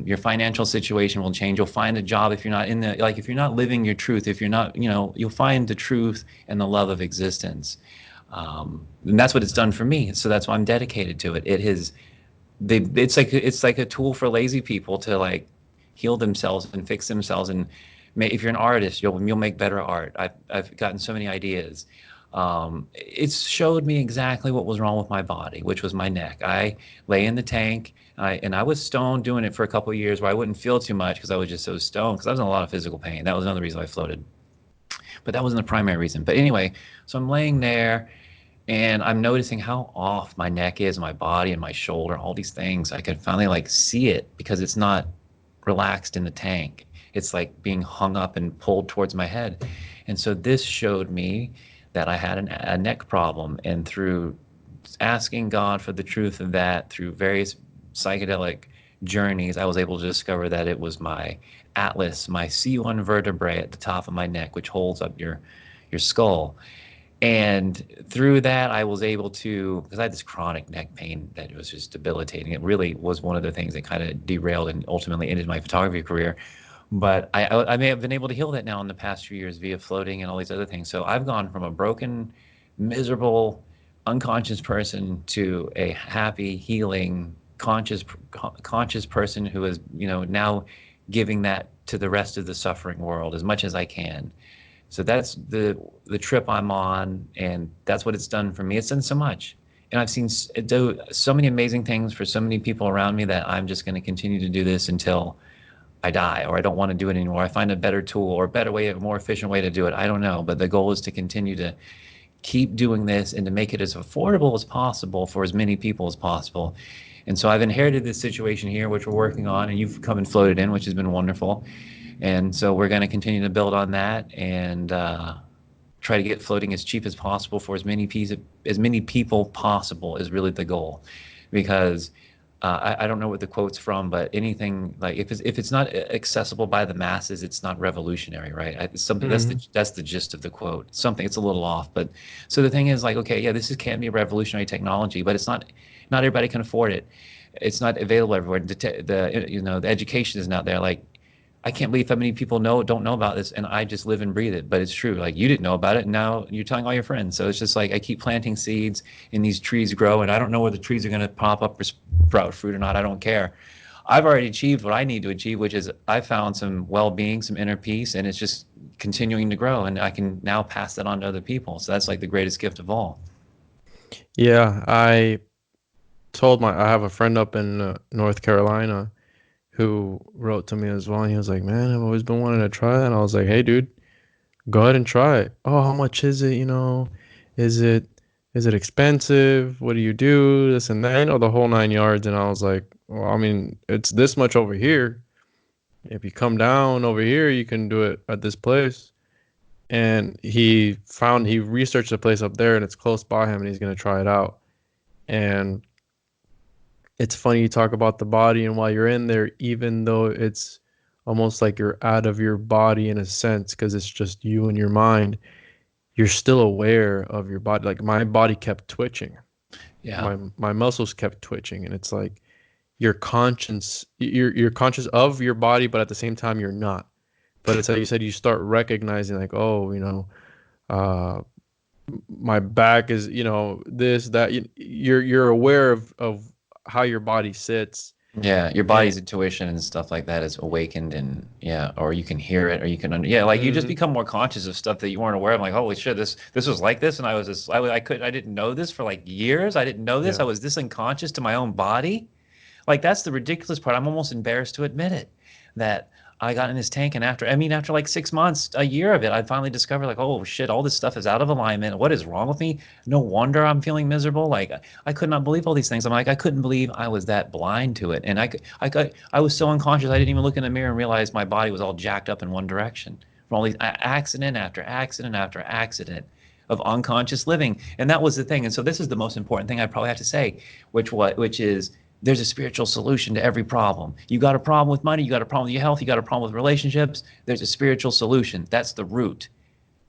Your financial situation will change. You'll find a job if you're not if you're not living your truth, if you're not, you'll find the truth and the love of existence. And that's what it's done for me. So that's why I'm dedicated to it. It's like a tool for lazy people to like heal themselves and fix themselves. And if you're an artist, you'll make better art. I've gotten so many ideas. It's showed me exactly what was wrong with my body, which was my neck. I lay in the tank, and I was stoned doing it for a couple of years where I wouldn't feel too much because I was just so stoned, because I was in a lot of physical pain. That was another reason I floated, but that wasn't the primary reason. But anyway, so I'm laying there and I'm noticing how off my neck is, my body and my shoulder, all these things. I could finally like see it because it's not relaxed in the tank. It's like being hung up and pulled towards my head. And so this showed me that I had a neck problem. And through asking God for the truth of that, through various psychedelic journeys, I was able to discover that it was my atlas, my C1 vertebrae at the top of my neck, which holds up your skull. And through that, I was able to, because I had this chronic neck pain that was just debilitating. It really was one of the things that kind of derailed and ultimately ended my photography career. But I may have been able to heal that now in the past few years via floating and all these other things. So I've gone from a broken, miserable, unconscious person to a happy, healing, conscious person who is, now giving that to the rest of the suffering world as much as I can. So that's the trip I'm on, and that's what it's done for me. It's done so much, and I've seen it do so many amazing things for so many people around me that I'm just going to continue to do this until I die, or I don't want to do it anymore. I find a better tool or a better way, a more efficient way to do it. I don't know, but the goal is to continue to keep doing this and to make it as affordable as possible for as many people as possible. And so I've inherited this situation here, which we're working on, and you've come and floated in, which has been wonderful. And so we're going to continue to build on that and try to get floating as cheap as possible for as many people possible is really the goal. Because I don't know what the quote's from, but anything like if it's not accessible by the masses, it's not revolutionary, right? That's the gist of the quote. It's a little off, but so the thing is like, okay, yeah, can be a revolutionary technology, but it's not everybody can afford it. It's not available everywhere. The education is not there. Like, I can't believe how many people don't know about this, and I just live and breathe it. But it's true. Like, you didn't know about it, and now you're telling all your friends. So it's just like I keep planting seeds, and these trees grow, and I don't know whether the trees are going to pop up or sprout fruit or not. I don't care. I've already achieved what I need to achieve, which is I found some well-being, some inner peace, and it's just continuing to grow, and I can now pass that on to other people. So that's like the greatest gift of all. Yeah, I have a friend up in North Carolina who wrote to me as well. And he was like, "Man, I've always been wanting to try that." And I was like, "Hey, dude, go ahead and try it." "Oh, how much is it? Is it expensive? What do you do? This and that, the whole nine yards." And I was like, "Well, I mean, it's this much over here." If you come down over here, you can do it at this place. And he researched a place up there and it's close by him and he's going to try it out. And it's funny you talk about the body and while you're in there, even though it's almost like you're out of your body in a sense, because it's just you and your mind, you're still aware of your body. Like my body kept twitching. Yeah. My muscles kept twitching. And it's like you're conscious of your body, but at the same time you're not. But it's like you said, you start recognizing like, oh, uh, my back is, this, that. You're aware of how your body sits. Yeah, your And body's intuition and stuff like that is awakened, and yeah, or you can hear it, or you can yeah, like you just mhm, become more conscious of stuff that you weren't aware of. Like, holy shit, this was like this, and I didn't know this for like years. I didn't know this. yeah, I was this unconscious to my own body. Like that's the ridiculous part. I'm almost embarrassed to admit it that I got in this tank, and after like 6 months, a year of it, I finally discovered like, oh shit, all this stuff is out of alignment. What is wrong with me? No wonder I'm feeling miserable. Like I could not believe all these things. I'm like, I couldn't believe I was that blind to it, and I was so unconscious. I didn't even look in the mirror and realize my body was all jacked up in one direction from all these accident after accident after accident of unconscious living. And that was the thing. And so this is the most important thing I probably have to say, which is there's a spiritual solution to every problem. You got a problem with money, you got a problem with your health, you got a problem with relationships, there's a spiritual solution. That's the root.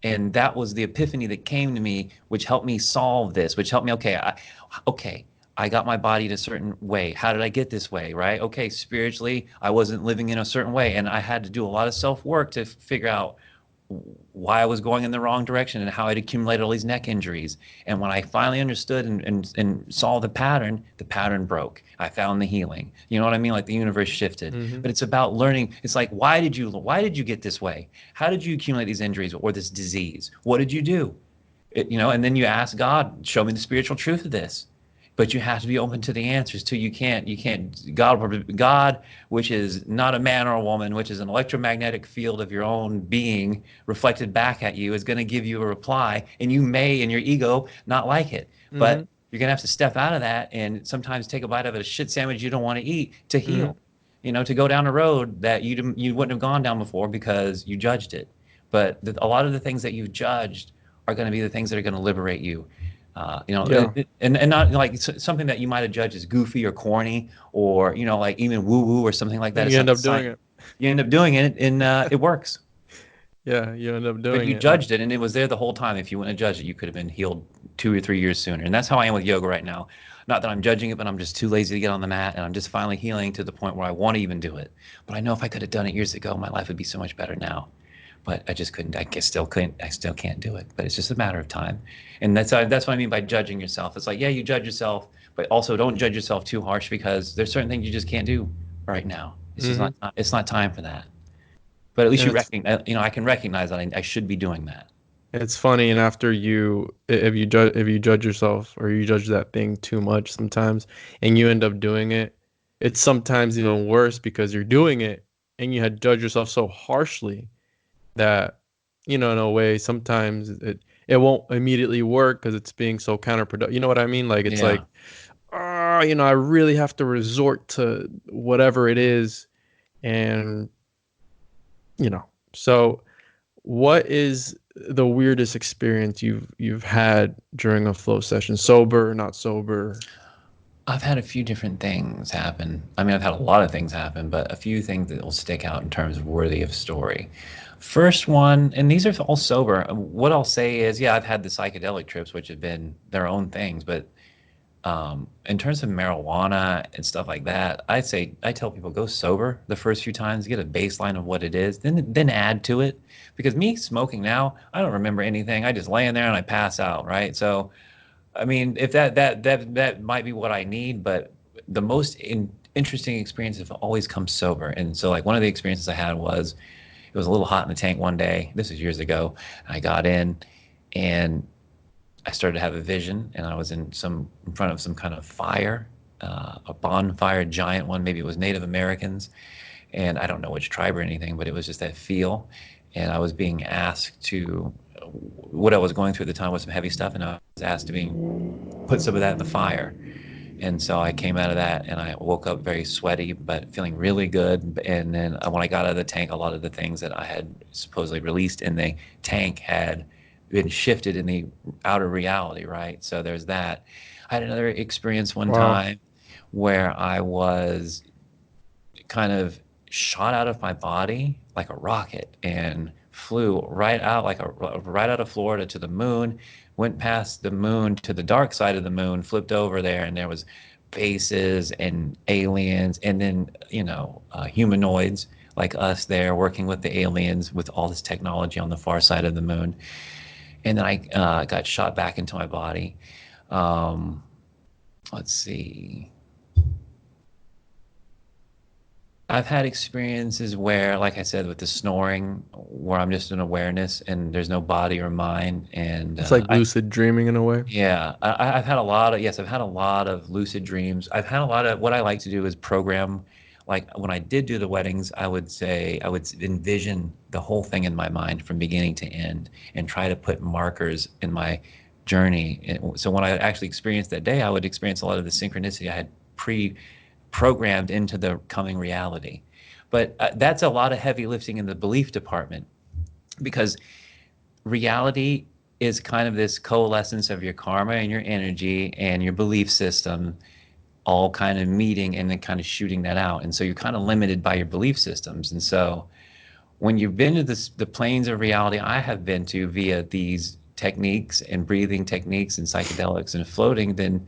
And that was the epiphany that came to me, which helped me solve this, which helped me, okay, I got my body in a certain way. How did I get this way, right? Okay, spiritually, I wasn't living in a certain way, and I had to do a lot of self-work to figure out why I was going in the wrong direction and how I'd accumulated all these neck injuries. And when I finally understood and saw the pattern broke. I found the healing. You know what I mean? Like the universe shifted. mhm, But it's about learning. It's like, why did you get this way? How did you accumulate these injuries or this disease? What did you do? And then you ask God, show me the spiritual truth of this. But you have to be open to the answers too. God, which is not a man or a woman, which is an electromagnetic field of your own being reflected back at you, is going to give you a reply, and you may, in your ego, not like it. mhm, But you're going to have to step out of that and sometimes take a bite of a shit sandwich you don't want to eat to mhm, heal. To go down a road that you wouldn't have gone down before because you judged it. But a lot of the things that you've judged are going to be the things that are going to liberate you. yeah. And not like something that you might have judged as goofy or corny or like even woo woo or something like that. It's You end not up doing science. it. You end up doing it, and it works. Yeah, you end up But doing you it. And judged it, and it was there the whole time. If you wouldn't have judged it, you could have been healed 2 or 3 years sooner. And that's how I am with yoga right now. Not that I'm judging it, but I'm just too lazy to get on the mat, and I'm just finally healing to the point where I want to even do it. But I know if I could have done it years ago, my life would be so much better now. But I just couldn't. I guess still couldn't. I still can't do it. But it's just a matter of time. And that's what I mean by judging yourself. It's like, yeah, you judge yourself, but also don't judge yourself too harsh because there's certain things you just can't do right now. It's just mhm. not. It's not time for that. But at least And you it's recognize. I can recognize that I should be doing that. it's funny, and after if you judge yourself or you judge that thing too much sometimes, and you end up doing it, it's sometimes even worse because you're doing it and you had judged yourself so harshly that in a way sometimes it won't immediately work because it's being so counterproductive. You know what I mean? Like it's Yeah. like, I really have to resort to whatever it is, and you know. So, what is the weirdest experience you've had during a flow session? Sober, not sober? I've had a few different things happen. I mean, I've had a lot of things happen, but a few things that will stick out in terms of worthy of story. First one, and these are all sober. What I'll say is, yeah, I've had the psychedelic trips, which have been their own things, but in terms of marijuana and stuff like that, I tell people go sober the first few times, get a baseline of what it is, then add to it. Because me smoking now, I don't remember anything. I just lay in there and I pass out, right? So I mean, if that might be what I need, but the most interesting experiences have always come sober. And so, like one of the experiences I had was it was a little hot in the tank one day. This was years ago. I got in, and I started to have a vision, and I was in front of some kind of fire, a bonfire, giant one. Maybe it was Native Americans, and I don't know which tribe or anything, but it was just that feel. And I was being asked to, what I was going through at the time was some heavy stuff, and I was asked to put some of that in the fire. And so I came out of that and I woke up very sweaty, but feeling really good. And then when I got out of the tank, a lot of the things that I had supposedly released in the tank had been shifted in the outer reality, right? So there's that. I had another experience one Wow. time where I was kind of shot out of my body like a rocket and flew right out right out of Florida to the moon, went past the moon to the dark side of the moon, flipped over there, and there was bases and aliens, and then humanoids like us there working with the aliens with all this technology on the far side of the moon. And then I got shot back into my body. Um, let's see. I've had experiences where, like I said, with the snoring, where I'm just in awareness and there's no body or mind. And It's like lucid dreaming in a way. yeah, I've had a lot of, yes, I've had a lot of lucid dreams. I've had a lot of, what I like to do is program, like when I did do the weddings, I would say, I would envision the whole thing in my mind from beginning to end and try to put markers in my journey. So when I actually experienced that day, I would experience a lot of the synchronicity I had programmed into the coming reality. But that's a lot of heavy lifting in the belief department because reality is kind of this coalescence of your karma and your energy and your belief system all kind of meeting and then kind of shooting that out. And so you're kind of limited by your belief systems. And so when you've been to the planes of reality I have been to via these techniques and breathing techniques and psychedelics and floating, then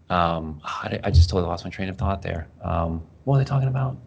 I just totally lost my train of thought there. What were they talking about?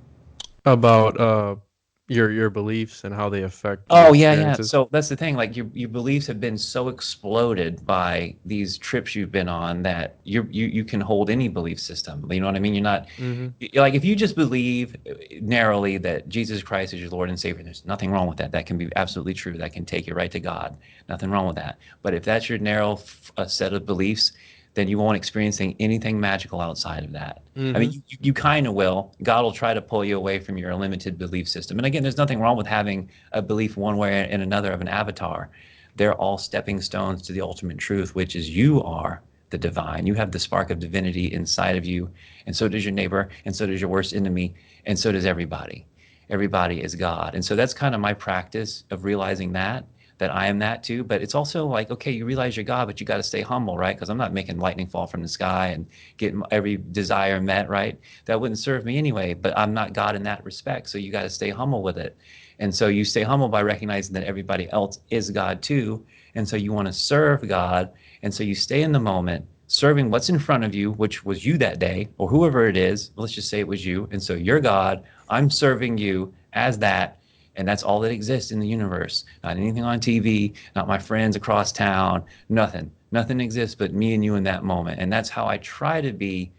About your beliefs and how they affect your Oh yeah, yeah. experiences. So that's the thing. Like your beliefs have been so exploded by these trips you've been on that you can hold any belief system. You know what I mean? You're not Hmm. like if you just believe narrowly that Jesus Christ is your Lord and Savior. There's nothing wrong with that. That can be absolutely true. That can take you right to God. Nothing wrong with that. But if that's your narrow set of beliefs, then you won't experience anything magical outside of that. I mean, Hmm. you kind of will. God will try to pull you away from your limited belief system. And again, there's nothing wrong with having a belief one way and another of an avatar. They're all stepping stones to the ultimate truth, which is you are the divine. You have the spark of divinity inside of you, and so does your neighbor, and so does your worst enemy, and so does everybody. Everybody is God. And so that's kind of my practice of realizing that I am that too. But it's also like, okay, you realize you're God, but you got to stay humble, right? Because I'm not making lightning fall from the sky and getting every desire met, right? That wouldn't serve me anyway. But I'm not God in that respect. So you got to stay humble with it. And so you stay humble by recognizing that everybody else is God too. And so you want to serve God. And so you stay in the moment, serving what's in front of you, which was you that day, or whoever it is. Let's just say it was you. And so you're God. I'm serving you as that. And that's all that exists in the universe. Not anything on TV, not my friends across town, nothing. Nothing exists but me and you in that moment. And that's how I try to be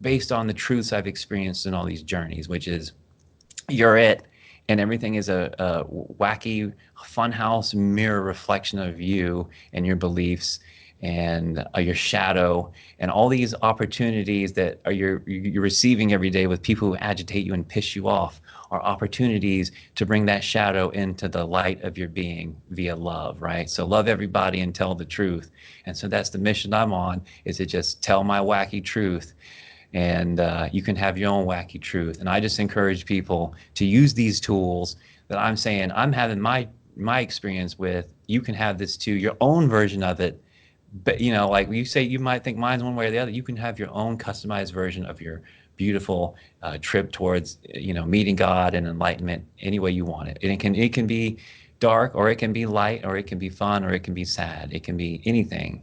based on the truths I've experienced in all these journeys, which is you're it. And everything is a wacky funhouse mirror reflection of you and your beliefs and your shadow and all these opportunities that are you're receiving every day with people who agitate you and piss you off are opportunities to bring that shadow into the light of your being via love, right? So love everybody and tell the truth. And so that's the mission I'm on, is to just tell my wacky truth, and you can have your own wacky truth. And I just encourage people to use these tools that I'm saying I'm having my experience with. You can have this too, your own version of it. But like you say, you might think mine's one way or the other. You can have your own customized version of your beautiful trip towards meeting God and enlightenment any way you want it. And it can be dark, or it can be light, or it can be fun, or it can be sad. It can be anything.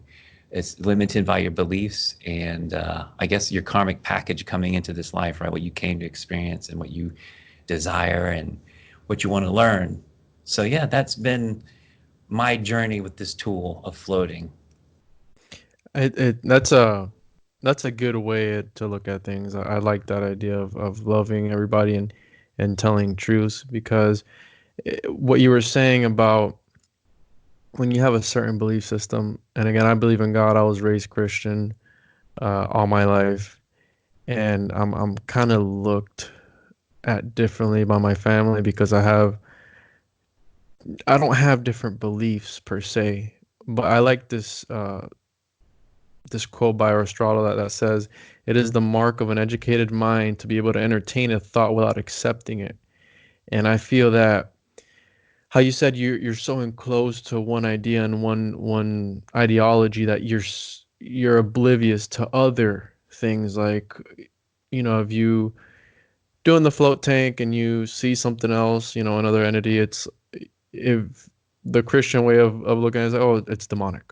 It's limited by your beliefs and I guess your karmic package coming into this life, right? What you came to experience and what you desire and what you want to learn. So yeah, that's been my journey with this tool of floating. That's a good way to look at things. I like that idea of loving everybody and telling truths because what you were saying about when you have a certain belief system, and again, I believe in God. I was raised Christian all my life, and I'm kind of looked at differently by my family because I don't have different beliefs per se, but I like this this quote by Aristotle that says, "It is the mark of an educated mind to be able to entertain a thought without accepting it." And I feel that how you said you're so enclosed to one idea and one ideology that you're oblivious to other things, like, if you doing the float tank and you see something else, another entity, it's if the Christian way of looking at it is, oh, it's demonic,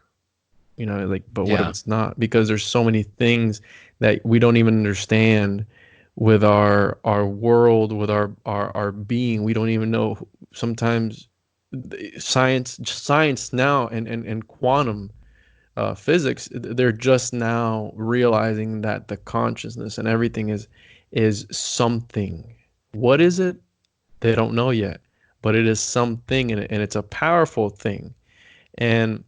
like, but what if Yeah. it's not? Because there's so many things that we don't even understand with our world, with our being. We don't even know sometimes. Science now, and quantum physics, they're just now realizing that the consciousness and everything is something. What is it? They don't know yet, but it is something, and it's a powerful thing. And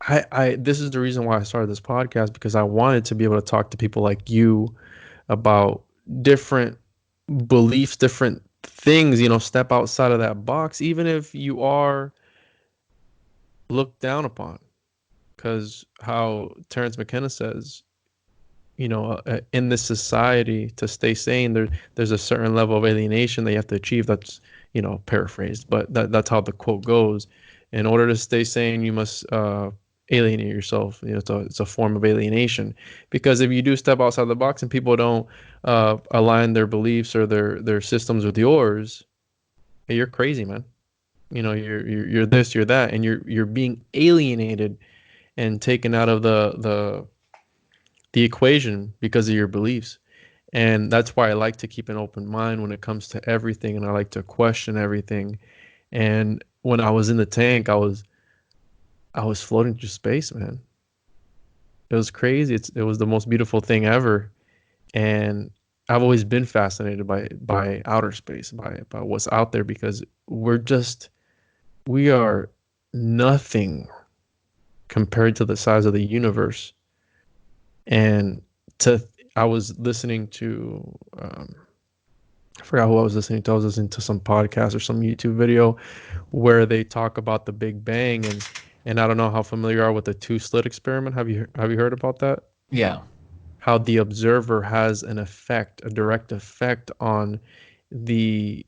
I this is the reason why I started this podcast, because I wanted to be able to talk to people like you about different beliefs, different things, step outside of that box, even if you are looked down upon. Because how Terrence McKenna says, in this society, to stay sane, there's a certain level of alienation that you have to achieve. That's, paraphrased, but that's how the quote goes. In order to stay sane, you must alienate yourself. It's a form of alienation, because if you do step outside the box and people don't align their beliefs or their systems with yours, hey, you're crazy, man. You're this, you're that, and you're being alienated and taken out of the equation because of your beliefs. And that's why I like to keep an open mind when it comes to everything, and I like to question everything. And when I was in the tank, I was floating through space, man. It was crazy. It was the most beautiful thing ever. And I've always been fascinated by outer space, by what's out there, because we are nothing compared to the size of the universe. And to I was listening to I forgot who I was listening to. I was listening to some podcast or some YouTube video where they talk about the Big Bang, and I don't know how familiar you are with the two slit experiment. Have you heard about that? Yeah. How the observer has a direct effect on the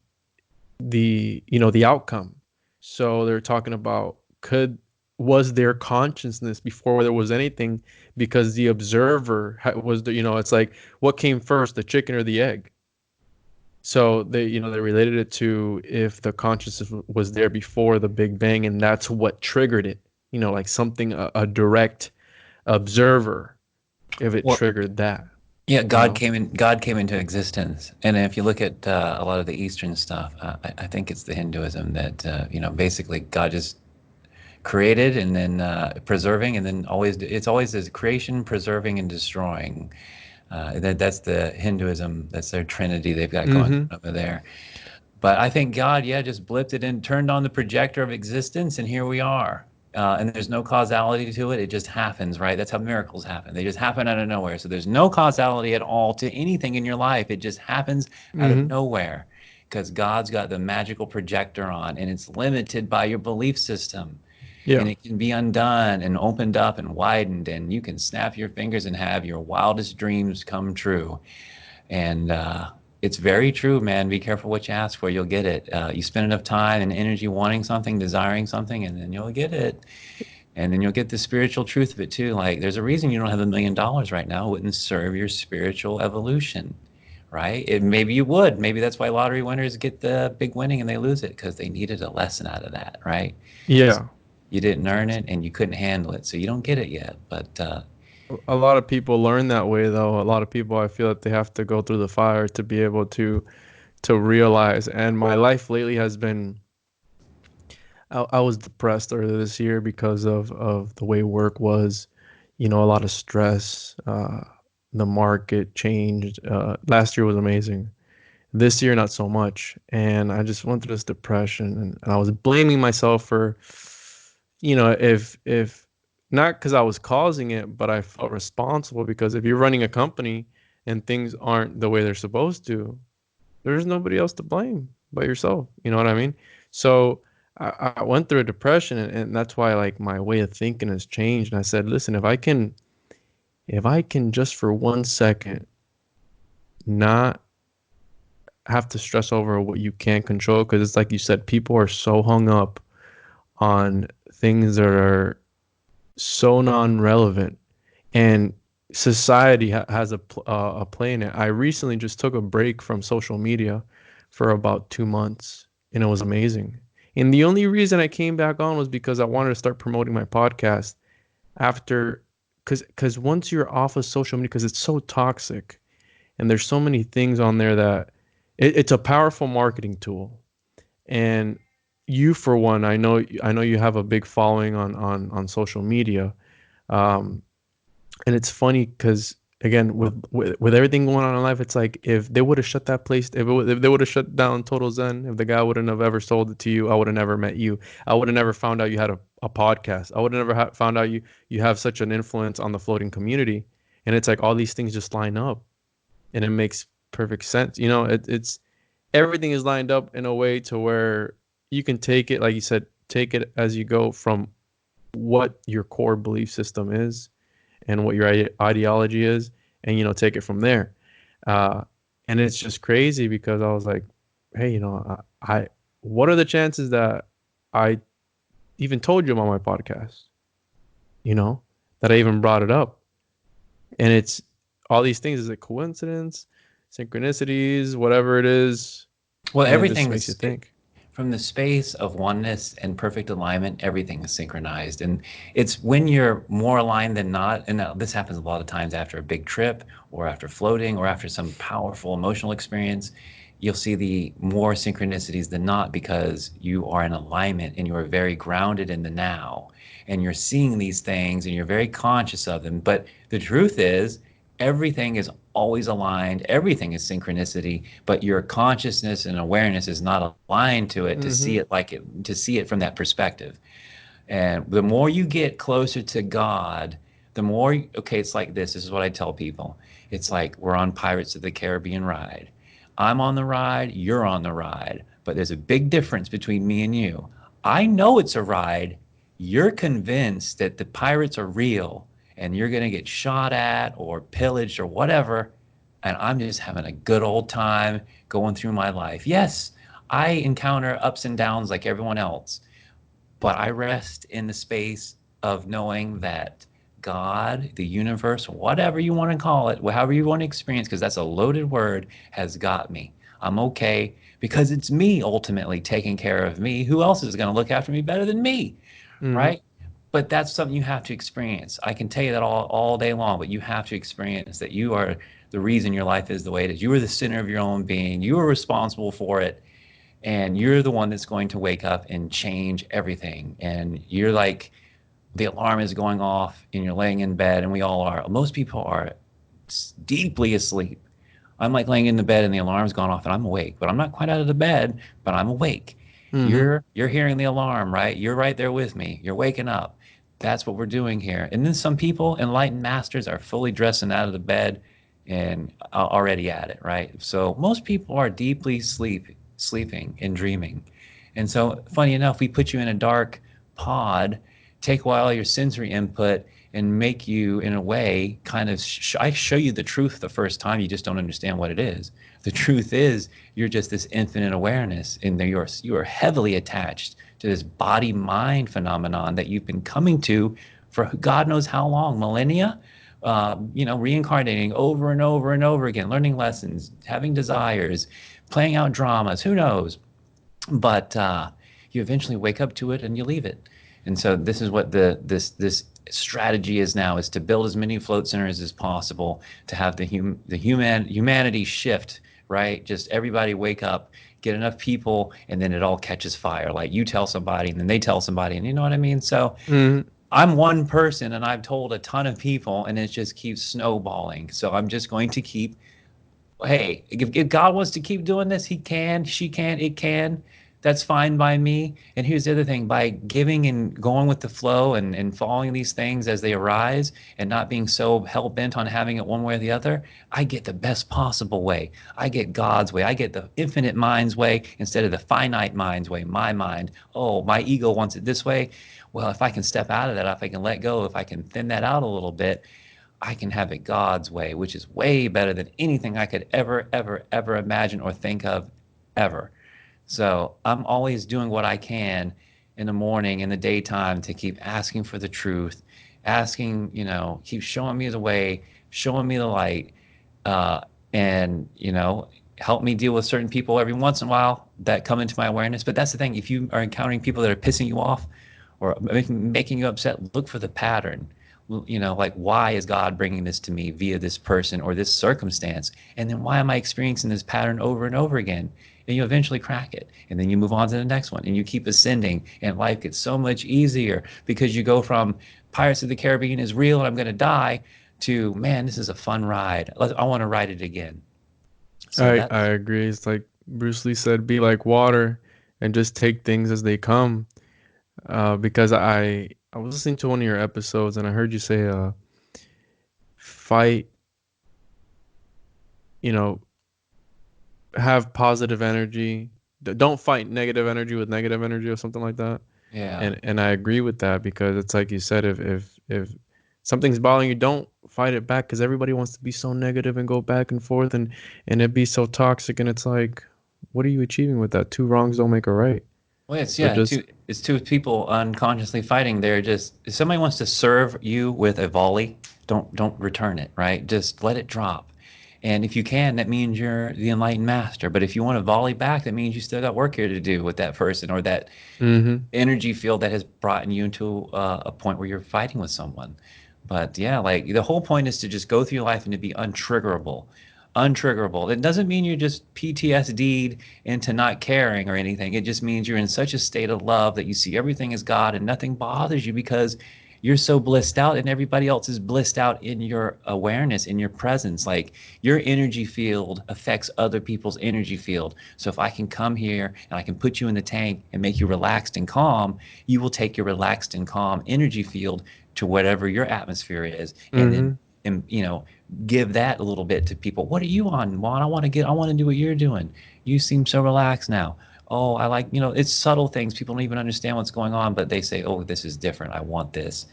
the outcome. So they're talking about, could was there consciousness before there was anything, because the observer was it's like, what came first, the chicken or the egg? So they related it to if the consciousness was there before the Big Bang, and that's what triggered it. Like something, a direct observer, if it Well, triggered that. yeah, You God know. came in. God came into existence, and if you look at a lot of the Eastern stuff, I think it's the Hinduism that basically God just created and then preserving, and then it's always this creation, preserving, and destroying. That's the Hinduism. That's their trinity they've got going Mm-hmm. on over there. But I think God, yeah, just blipped it and turned on the projector of existence, and here we are. And there's no causality to it. It just happens, right? That's how miracles happen. They just happen out of nowhere. So there's no causality at all to anything in your life. It just happens out of Mm-hmm. nowhere because God's got the magical projector on, and it's limited by your belief system. Yeah. And it can be undone and opened up and widened, and you can snap your fingers and have your wildest dreams come true. And it's very true, man. Be careful what you ask for. You'll get it. You spend enough time and energy wanting something, desiring something, and then you'll get it. And then you'll get the spiritual truth of it too. Like, there's a reason you don't have $1 million right now. It wouldn't serve your spiritual evolution, right? Maybe you would. Maybe that's why lottery winners get the big winning and they lose it, because they needed a lesson out of that, right? Yeah. You didn't earn it and you couldn't handle it, so you don't get it yet. But A lot of people learn that way, though. A lot of people, I feel that they have to go through the fire to be able to realize. And my life lately has been, I was depressed earlier this year because of the way work was, a lot of stress. The market changed. Last year was amazing. This year, not so much. And I just went through this depression, and I was blaming myself for, if not because I was causing it, but I felt responsible, because if you're running a company and things aren't the way they're supposed to, there's nobody else to blame but yourself. You know what I mean? So I went through a depression, and that's why like my way of thinking has changed. And I said, listen, if I can just for 1 second not have to stress over what you can't control, because it's like you said, people are so hung up on things that are so non-relevant, and society has a play in it. I recently just took a break from social media for about 2 months, and it was amazing. And the only reason I came back on was because I wanted to start promoting my podcast after, because once you're off of social media, because it's so toxic, and there's so many things on there that it's a powerful marketing tool. And you, for one, I know you have a big following on social media. Um, and it's funny because again, with everything going on in life, it's like if they would have shut that place, if they would have shut down Total Zen, if the guy wouldn't have ever sold it to you, I would have never met you. I would have never found out you had a podcast. I would have never found out you have such an influence on the floating community. And it's like all these things just line up, and it makes perfect sense. It's everything is lined up in a way to where you can take it, like you said, take it as you go from what your core belief system is and what your ideology is, and take it from there. uh and it's just crazy because I was like, hey, I what are the chances that I even told you about my podcast, you know that I even brought it up? And it's all these things. Is it coincidence, synchronicities, whatever it is? Well, And it just everything makes you is think. from the space of oneness and perfect alignment, everything is synchronized. And it's when you're more aligned than not. And now this happens a lot of times after a big trip or after floating or after some powerful emotional experience. You'll see the more synchronicities than not because you are in alignment and you are very grounded in the now. And you're seeing these things and you're very conscious of them. But the truth is, everything is always aligned, everything is synchronicity, but your consciousness and awareness is not aligned to it Mm-hmm. to see it from that perspective. And the more you get closer to God, the more, okay, it's like this is what I tell people. It's like we're on Pirates of the Caribbean ride. I'm on the ride, you're on the ride, but there's a big difference between me and you. I know it's a ride. You're convinced that the pirates are real and you're going to get shot at or pillaged or whatever. And I'm just having a good old time going through my life. Yes, I encounter ups and downs like everyone else, but I rest in the space of knowing that God, the universe, whatever you want to call it, however you want to experience, because that's a loaded word, has got me. I'm okay because it's me ultimately taking care of me. Who else is going to look after me better than me? Mm-hmm. Right? But that's something you have to experience. I can tell you that all day long, but you have to experience that you are the reason your life is the way it is. You are the center of your own being. You are responsible for it, and you're the one that's going to wake up and change everything. And you're like, the alarm is going off and you're laying in bed, and we all are. Most people are deeply asleep. I'm like laying in the bed and the alarm's gone off and I'm awake, but I'm not quite out of the bed, but I'm awake. Mm-hmm. You're hearing the alarm, right? You're right there with me. You're waking up. That's what we're doing here. And then some people, enlightened masters, are fully dressed and out of the bed and already at it, right? So most people are deeply sleeping and dreaming. And so, funny enough, we put you in a dark pod, take away all your sensory input, and make you, in a way, kind of. I show you the truth the first time, you just don't understand what it is. The truth is, you're just this infinite awareness, and you are heavily attached to this body mind phenomenon that you've been coming to for God knows how long, millennia. Reincarnating over and over and over again, learning lessons, having desires, playing out dramas. Who knows? But you eventually wake up to it and you leave it. And so this is what this strategy is now: is to build as many float centers as possible, to have the humanity shift, right? Just everybody wake up, get enough people, and then it all catches fire. Like you tell somebody, and then they tell somebody, and you know what I mean. So Mm-hmm. I'm one person, and I've told a ton of people, and it just keeps snowballing. So I'm just going to keep. Hey, if God wants to keep doing this, He can, she can, it can. that's fine by me. And here's the other thing, by giving and going with the flow and following these things as they arise and not being so hell-bent on having it one way or the other, I get the best possible way. I get God's way. I get the infinite mind's way instead of the finite mind's way, my mind. Oh, my ego wants it this way. Well, if I can step out of that, if I can let go, if I can thin that out a little bit, I can have it God's way, which is way better than anything I could ever, ever, ever imagine or think of ever. So I'm always doing what I can in the morning, in the daytime, to keep asking for the truth, asking, keep showing me the way, showing me the light, uh, and, help me deal with certain people every once in a while that come into my awareness. But that's the thing. If you are encountering people that are pissing you off or making you upset, look for the pattern. Like, why is God bringing this to me via this person or this circumstance? And then why am I experiencing this pattern over and over again? And you eventually crack it. And then you move on to the next one and you keep ascending. And life gets so much easier because you go from Pirates of the Caribbean is real and I'm going to die to, man, this is a fun ride. I want to ride it again. So I agree. It's like Bruce Lee said, be like water and just take things as they come. Because I was listening to one of your episodes and I heard you say, fight, you know, have positive energy. Don't fight negative energy with negative energy or something like that. yeah. And I agree with that because it's like you said, if something's bothering you, don't fight it back because everybody wants to be so negative and go back and forth and it be so toxic. And it's like, what are you achieving with that? Two wrongs don't make a right. Well, So just it's two people unconsciously fighting. They're just, if somebody wants to serve you with a volley, don't return it, right? Just let it drop. And if you can, that means you're the enlightened master. But if you want to volley back, that means you still got work here to do with that person or that hmm energy field that has brought you into a point where you're fighting with someone. But yeah, like the whole point is to just go through life and to be untriggerable. Untriggerable. It doesn't mean you're just PTSD'd into not caring or anything. It just means you're in such a state of love that you see everything as God and nothing bothers you because you're so blissed out and everybody else is blissed out in your awareness, in your presence. Like your energy field affects other people's energy field. So if I can come here and I can put you in the tank and make you relaxed and calm, you will take your relaxed and calm energy field to whatever your atmosphere is. And then hmm and give that a little bit to people. What are you on, Juan? I want to do what you're doing. You seem so relaxed now. Oh, I like, it's subtle things. People don't even understand what's going on, but they say, oh, this is different. I want this.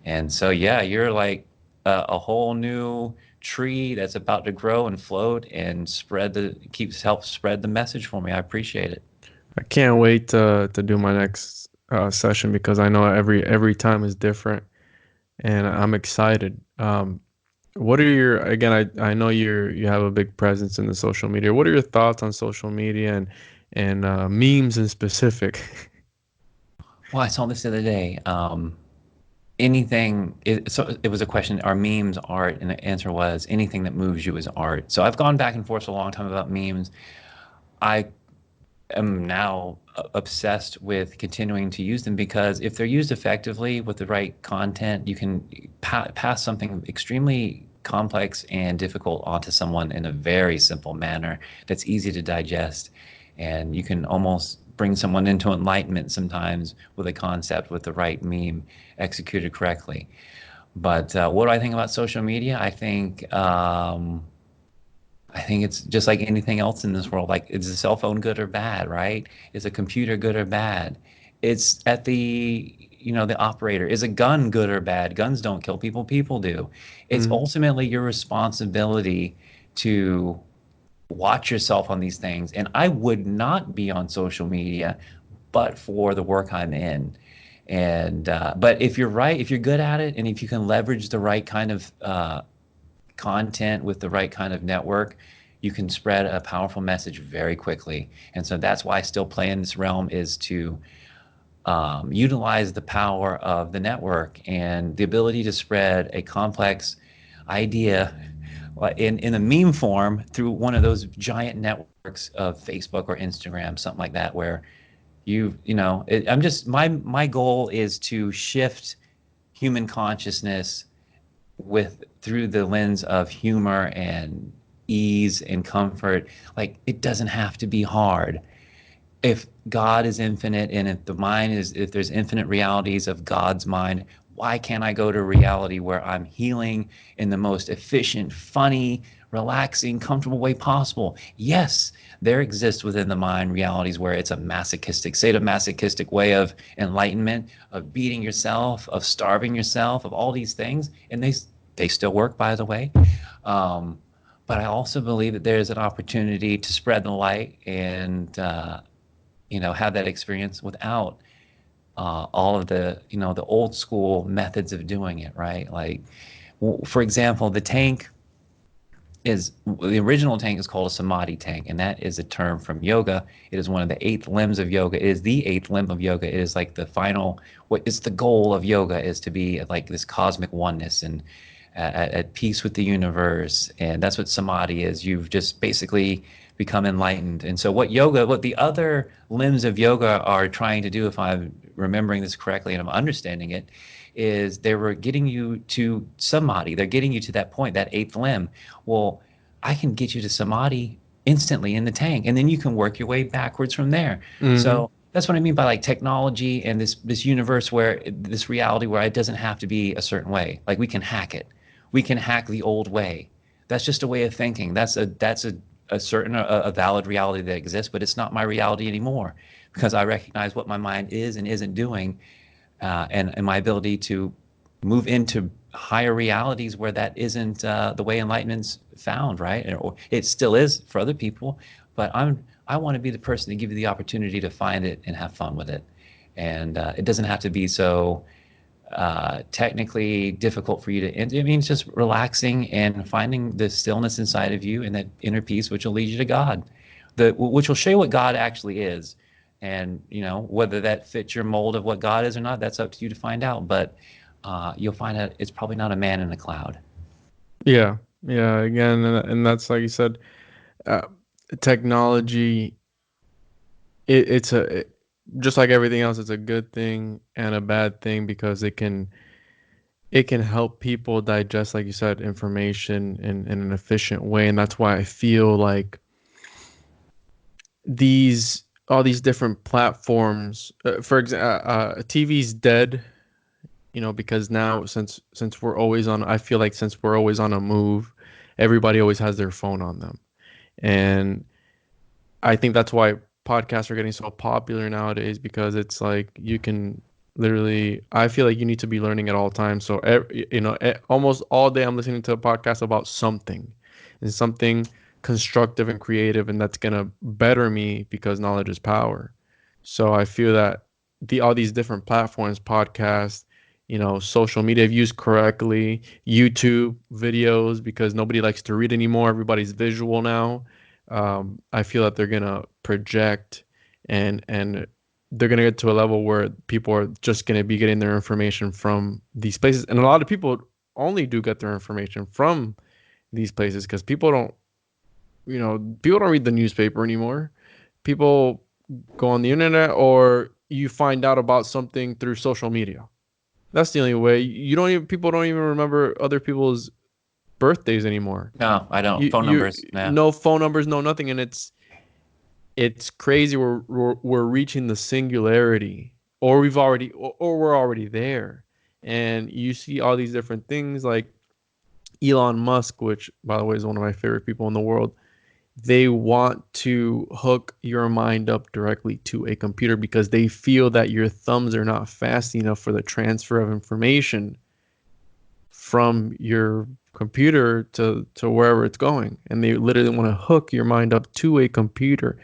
And so, yeah, you're like a whole new tree that's about to grow and float and help spread the message for me. I appreciate it. I can't wait to do my next session because I know every time is different and I'm excited. What are your again? I know you have a big presence in the social media. What are your thoughts on social media and memes in specific? Well, I saw this the other day. So it was a question, are memes art? And the answer was anything that moves you is art. So I've gone back and forth for a long time about memes. I am now obsessed with continuing to use them because if they're used effectively with the right content, you can pass something extremely complex and difficult onto someone in a very simple manner that's easy to digest. And you can almost bring someone into enlightenment sometimes with a concept with the right meme executed correctly. But what do I think about social media? I think it's just like anything else in this world. Like, is a cell phone good or bad, right? Is a computer good or bad? It's at the operator. Is a gun good or bad? Guns don't kill people, people do. It's Mm, ultimately your responsibility to watch yourself on these things. And I would not be on social media but for the work I'm in. And but if you're right, if you're good at it, and if you can leverage the right kind of content with the right kind of network, you can spread a powerful message very quickly. And so that's why I still play in this realm, is to utilize the power of the network and the ability to spread a complex idea in a meme form through one of those giant networks of Facebook or Instagram, something like that, where I'm just, my goal is to shift human consciousness with through the lens of humor and ease and comfort. Like, it doesn't have to be hard. if God is infinite, and if there's infinite realities of God's mind, why can't I go to a reality where I'm healing in the most efficient, funny, relaxing, comfortable way possible? Yes, there exists within the mind realities where it's a masochistic, sadomasochistic way of enlightenment, of beating yourself, of starving yourself, of all these things, and they still work, by the way. Um, but I also believe that there's an opportunity to spread the light and have that experience without all of the old school methods of doing it, right? Like, for example, the original tank is called a samadhi tank, and that is a term from yoga. It is one of the eight limbs of yoga. It is the eighth limb of yoga. It is like the final, what is the goal of yoga is to be like this cosmic oneness and at peace with the universe. And that's what samadhi is. You've just basically become enlightened. And so what the other limbs of yoga are trying to do, if I'm remembering this correctly and I'm understanding it, is they were getting you to samadhi. They're getting you to that point, that eighth limb. Well, I can get you to samadhi instantly in the tank, and then you can work your way backwards from there. Mm-hmm. So that's what I mean by like technology and this universe where this reality where it doesn't have to be a certain way. Like we can hack it. We can hack the old way. That's just a way of thinking. That's a certain a valid reality that exists, but it's not my reality anymore because I recognize what my mind is and isn't doing, and my ability to move into higher realities where that isn't the way enlightenment's found, right? Or it still is for other people, but I want to be the person to give you the opportunity to find it and have fun with it, and it doesn't have to be so technically difficult for you to. I mean, it's just relaxing and finding the stillness inside of you and that inner peace, which will lead you to God, which will show you what God actually is. And whether that fits your mold of what God is or not, that's up to you to find out. But you'll find out it's probably not a man in a cloud. Yeah, yeah. Again, and that's like you said, uh, technology. Just like everything else. It's a good thing and a bad thing because it can help people digest, like you said, information in an efficient way, and that's why I feel like these all these different platforms. For example, TV's dead. Because now since we're always on, I feel like since we're always on a move, everybody always has their phone on them, and I think that's why podcasts are getting so popular nowadays because it's like you can literally. I feel like you need to be learning at all times. So almost all day I'm listening to a podcast about something, and something constructive and creative, and that's gonna better me because knowledge is power. So I feel that all these different platforms, podcasts, social media, if used correctly, YouTube videos, because nobody likes to read anymore. Everybody's visual now. I feel that they're gonna project, and they're gonna get to a level where people are just gonna be getting their information from these places, and a lot of people only do get their information from these places because people don't read the newspaper anymore. People go on the internet, or you find out about something through social media. That's the only way. People don't even remember other people's birthdays anymore. No, I don't. Phone You numbers, yeah. no phone numbers, no nothing, and it's crazy. We're reaching the singularity, or we're already there, and you see all these different things like Elon Musk, which by the way is one of my favorite people in the world. They want to hook your mind up directly to a computer because they feel that your thumbs are not fast enough for the transfer of information from your computer to wherever it's going. And they literally want to hook your mind up to a computer.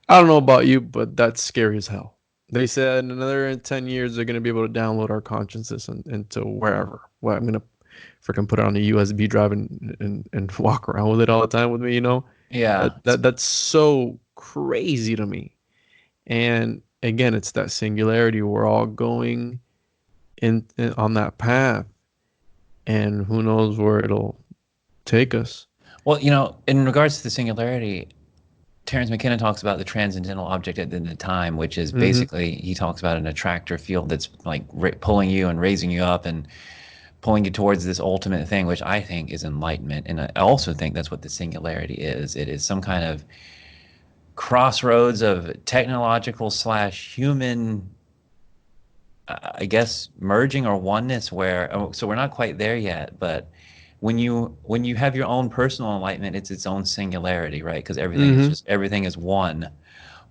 I don't know about you, but that's scary as hell. They said in another 10 years, they're going to be able to download our consciousness into wherever. Well, I'm going to freaking put it on a USB drive and walk around with it all the time with me. Yeah. That's so crazy to me. And again, it's that singularity. We're all going in on that path, and who knows where it'll take us. Well, in regards to the singularity, Terence McKenna talks about the transcendental object at the end of time, which is Mm-hmm. basically, he talks about an attractor field that's like pulling you and raising you up and pulling you towards this ultimate thing, which I think is enlightenment. And I also think that's what the singularity is. It is some kind of crossroads of technological slash human, I guess, merging or oneness, where so we're not quite there yet, but when you have your own personal enlightenment, it's its own singularity, right? Because Mm-hmm. everything is one.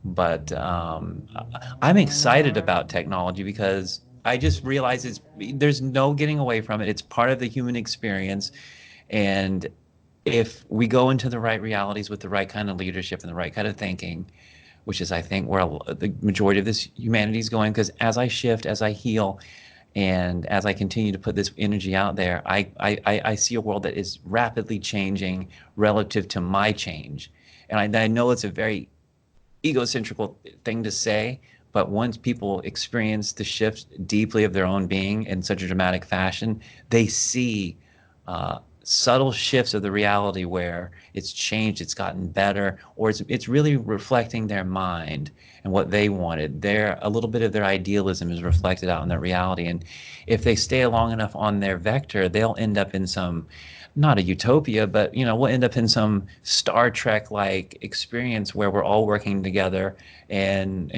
But I'm excited about technology because I just realize there's no getting away from it. It's part of the human experience, and if we go into the right realities with the right kind of leadership and the right kind of thinking, which is, I think, where the majority of this humanity is going. Because as I shift, as I heal, and as I continue to put this energy out there, I see a world that is rapidly changing relative to my change. And I know it's a very egocentric thing to say, but once people experience the shift deeply of their own being in such a dramatic fashion, they see subtle shifts of the reality where it's changed, it's gotten better, or it's really reflecting their mind and what they wanted. A little bit of their idealism is reflected out in their reality, and if they stay long enough on their vector, they'll end up in some, not a utopia, but we'll end up in some Star Trek like experience where we're all working together and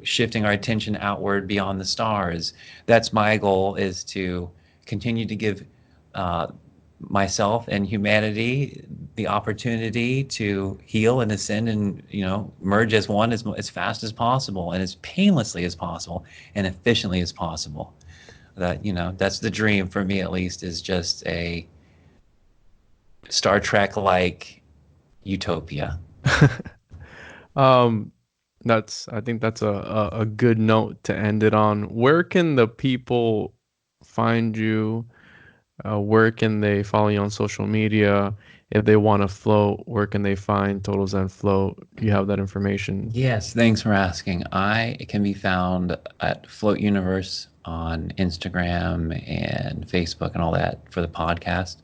shifting our attention outward beyond the stars. That's my goal, is to continue to give uh, myself and humanity the opportunity to heal and ascend and merge as one as fast as possible and as painlessly as possible and efficiently as possible. That's the dream for me, at least, is just a Star Trek like utopia. um, I think that's a good note to end it on. Where can the people find you? Where can they follow you on social media? If they want to float, where can they find Total Zen Float? You have that information. Yes, thanks for asking. I can be found at Float Universe on Instagram and Facebook and all that for the podcast.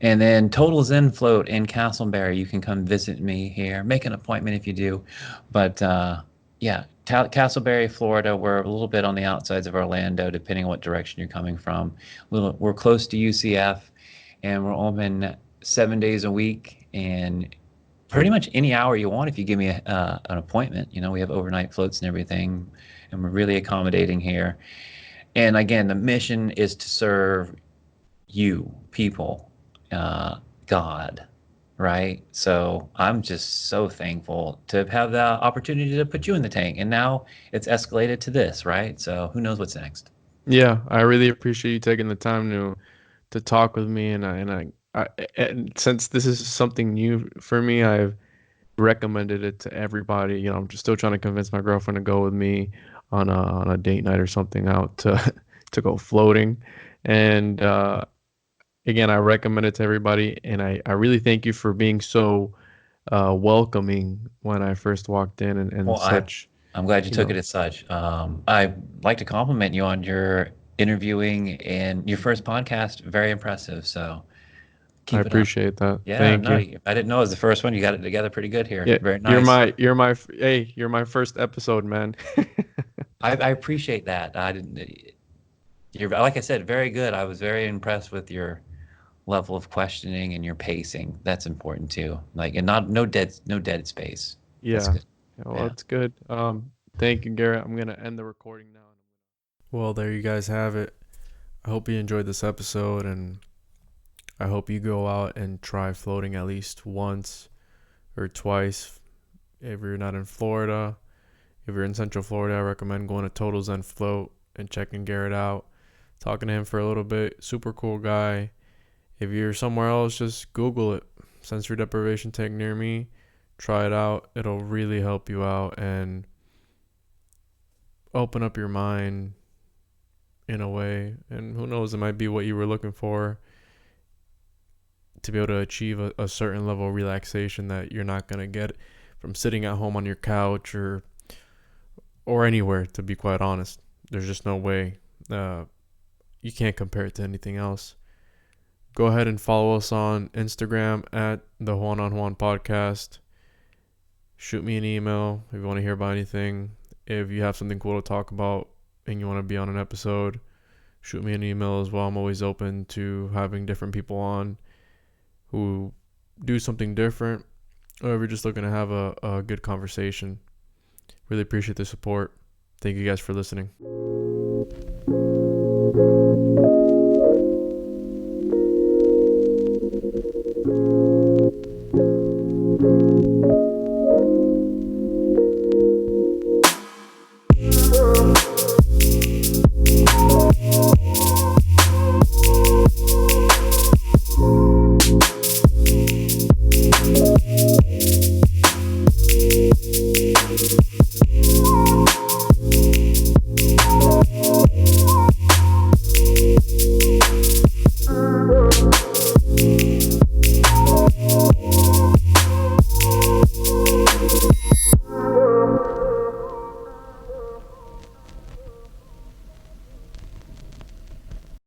And then Total Zen Float in Castleberry. You can come visit me here. Make an appointment if you do. But yeah, Castleberry, Florida. We're a little bit on the outsides of Orlando, depending on what direction you're coming from. We're close to UCF, and we're open 7 days a week, and pretty much any hour you want if you give me an appointment. We have overnight floats and everything, and we're really accommodating here. And again, the mission is to serve you, people, uh, God, right? So I'm just so thankful to have the opportunity to put you in the tank. And now it's escalated to this, right? So who knows what's next? Yeah, I really appreciate you taking the time to talk with me, and since this is something new for me, I've recommended it to everybody. I'm just still trying to convince my girlfriend to go with me on a date night or something out to to go floating. And again, I recommend it to everybody, and I really thank you for being so welcoming when I first walked in, and Well, such, I'm glad you you took know, it as such. I'd like to compliment you on your interviewing and your first podcast. Very impressive. So I keep it up. appreciate that. Yeah, Thank no, you. I didn't know it was the first one. You got it together pretty good here. Yeah, Very nice. you're my first episode, man. I appreciate that. I didn't. You're, like I said, very good. I was very impressed with your level of questioning and your pacing. That's important too. Like, and not no dead space. That's Yeah. good. Yeah, well, Yeah. that's good. Thank you, Garrett. I'm gonna end the recording now. Well, there you guys have it. I hope you enjoyed this episode, and I hope you go out and try floating at least once or twice. If you're not in Florida, if you're in Central Florida, I recommend going to Total Zen Float and checking Garrett out, talking to him for a little bit. Super cool guy. If you're somewhere else, just Google it. Sensory deprivation tank near me. Try it out. It'll really help you out and open up your mind in a way. And who knows, it might be what you were looking for to be able to achieve a certain level of relaxation that you're not going to get from sitting at home on your couch or anywhere, to be quite honest. There's just no way. You can't compare it to anything else. Go ahead and follow us on Instagram at the Juan Podcast. Shoot me an email if you want to hear about anything. If you have something cool to talk about and you want to be on an episode, shoot me an email as well. I'm always open to having different people on who do something different. or if you're just looking to have a good conversation. Really appreciate the support. Thank you guys for listening.